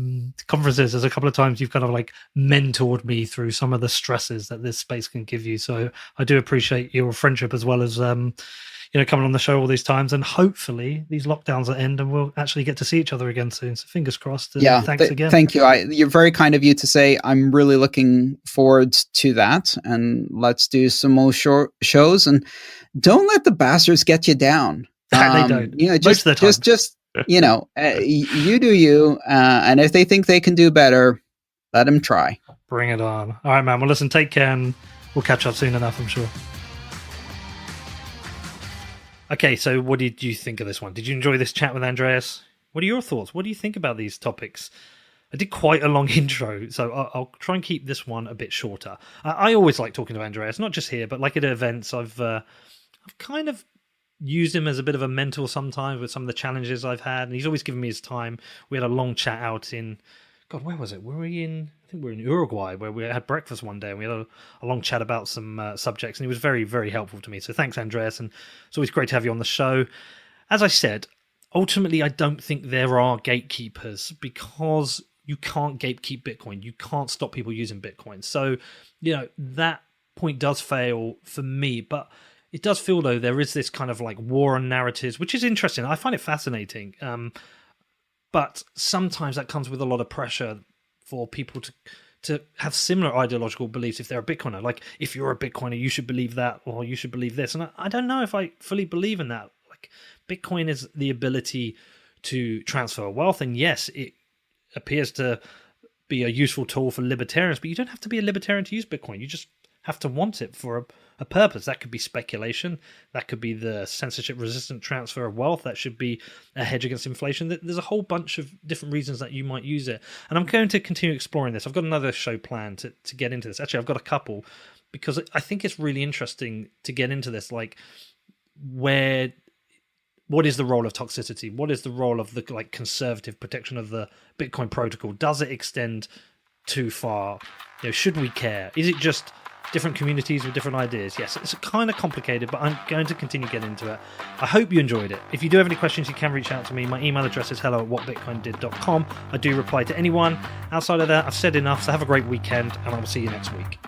conferences, there's a couple of times you've kind of like mentored me through some of the stresses that this space can give you. So I do appreciate your friendship as well as coming on the show all these times, and hopefully these lockdowns will end and we'll actually get to see each other again soon. So fingers crossed. And thanks again. Thank you. You're very kind of you to say. I'm really looking forward to that, and let's do some more short shows, and don't let the bastards get you down. They don't. Most of the time. Just you do you, and if they think they can do better, let them try. Bring it on. All right, man. Well, listen, take care, and we'll catch up soon enough, I'm sure. Okay, so what did you think of this one? Did you enjoy this chat with Andreas? What are your thoughts? What do you think about these topics? I did quite a long intro, so I'll try and keep this one a bit shorter. I always like talking to Andreas, not just here, but like at events. I've kind of used him as a bit of a mentor sometimes with some of the challenges I've had, and he's always given me his time. We had a long chat out in... God, where was it? Were we in... I think we were in Uruguay, where we had breakfast one day, and we had a long chat about some subjects, and he was very, very helpful to me. So thanks, Andreas, and it's always great to have you on the show. As I said, ultimately, I don't think there are gatekeepers because you can't gatekeep Bitcoin. You can't stop people using Bitcoin. So, that point does fail for me, but it does feel, though, there is this kind of like war on narratives, which is interesting. I find it fascinating. But sometimes that comes with a lot of pressure for people to have similar ideological beliefs if they're a Bitcoiner. Like, if you're a Bitcoiner, you should believe that, or you should believe this. And I don't know if I fully believe in that. Like, Bitcoin is the ability to transfer wealth, and yes, it appears to be a useful tool for libertarians, but you don't have to be a libertarian to use Bitcoin. You just have to want it for a purpose. That could be speculation. That could be the censorship-resistant transfer of wealth. That should be a hedge against inflation. There's a whole bunch of different reasons that you might use it. And I'm going to continue exploring this. I've got another show planned to get into this. Actually, I've got a couple, because I think it's really interesting to get into this. Like, what is the role of toxicity? What is the role of the conservative protection of the Bitcoin protocol? Does it extend too far? Should we care? Is it just different communities with different ideas? Yes, it's kind of complicated, but I'm going to continue getting into it. I hope you enjoyed it. If you do have any questions, you can reach out to me. My email address is hello@whatbitcoindid.com. I do reply to anyone. Outside of that, I've said enough, so have a great weekend, and I will see you next week.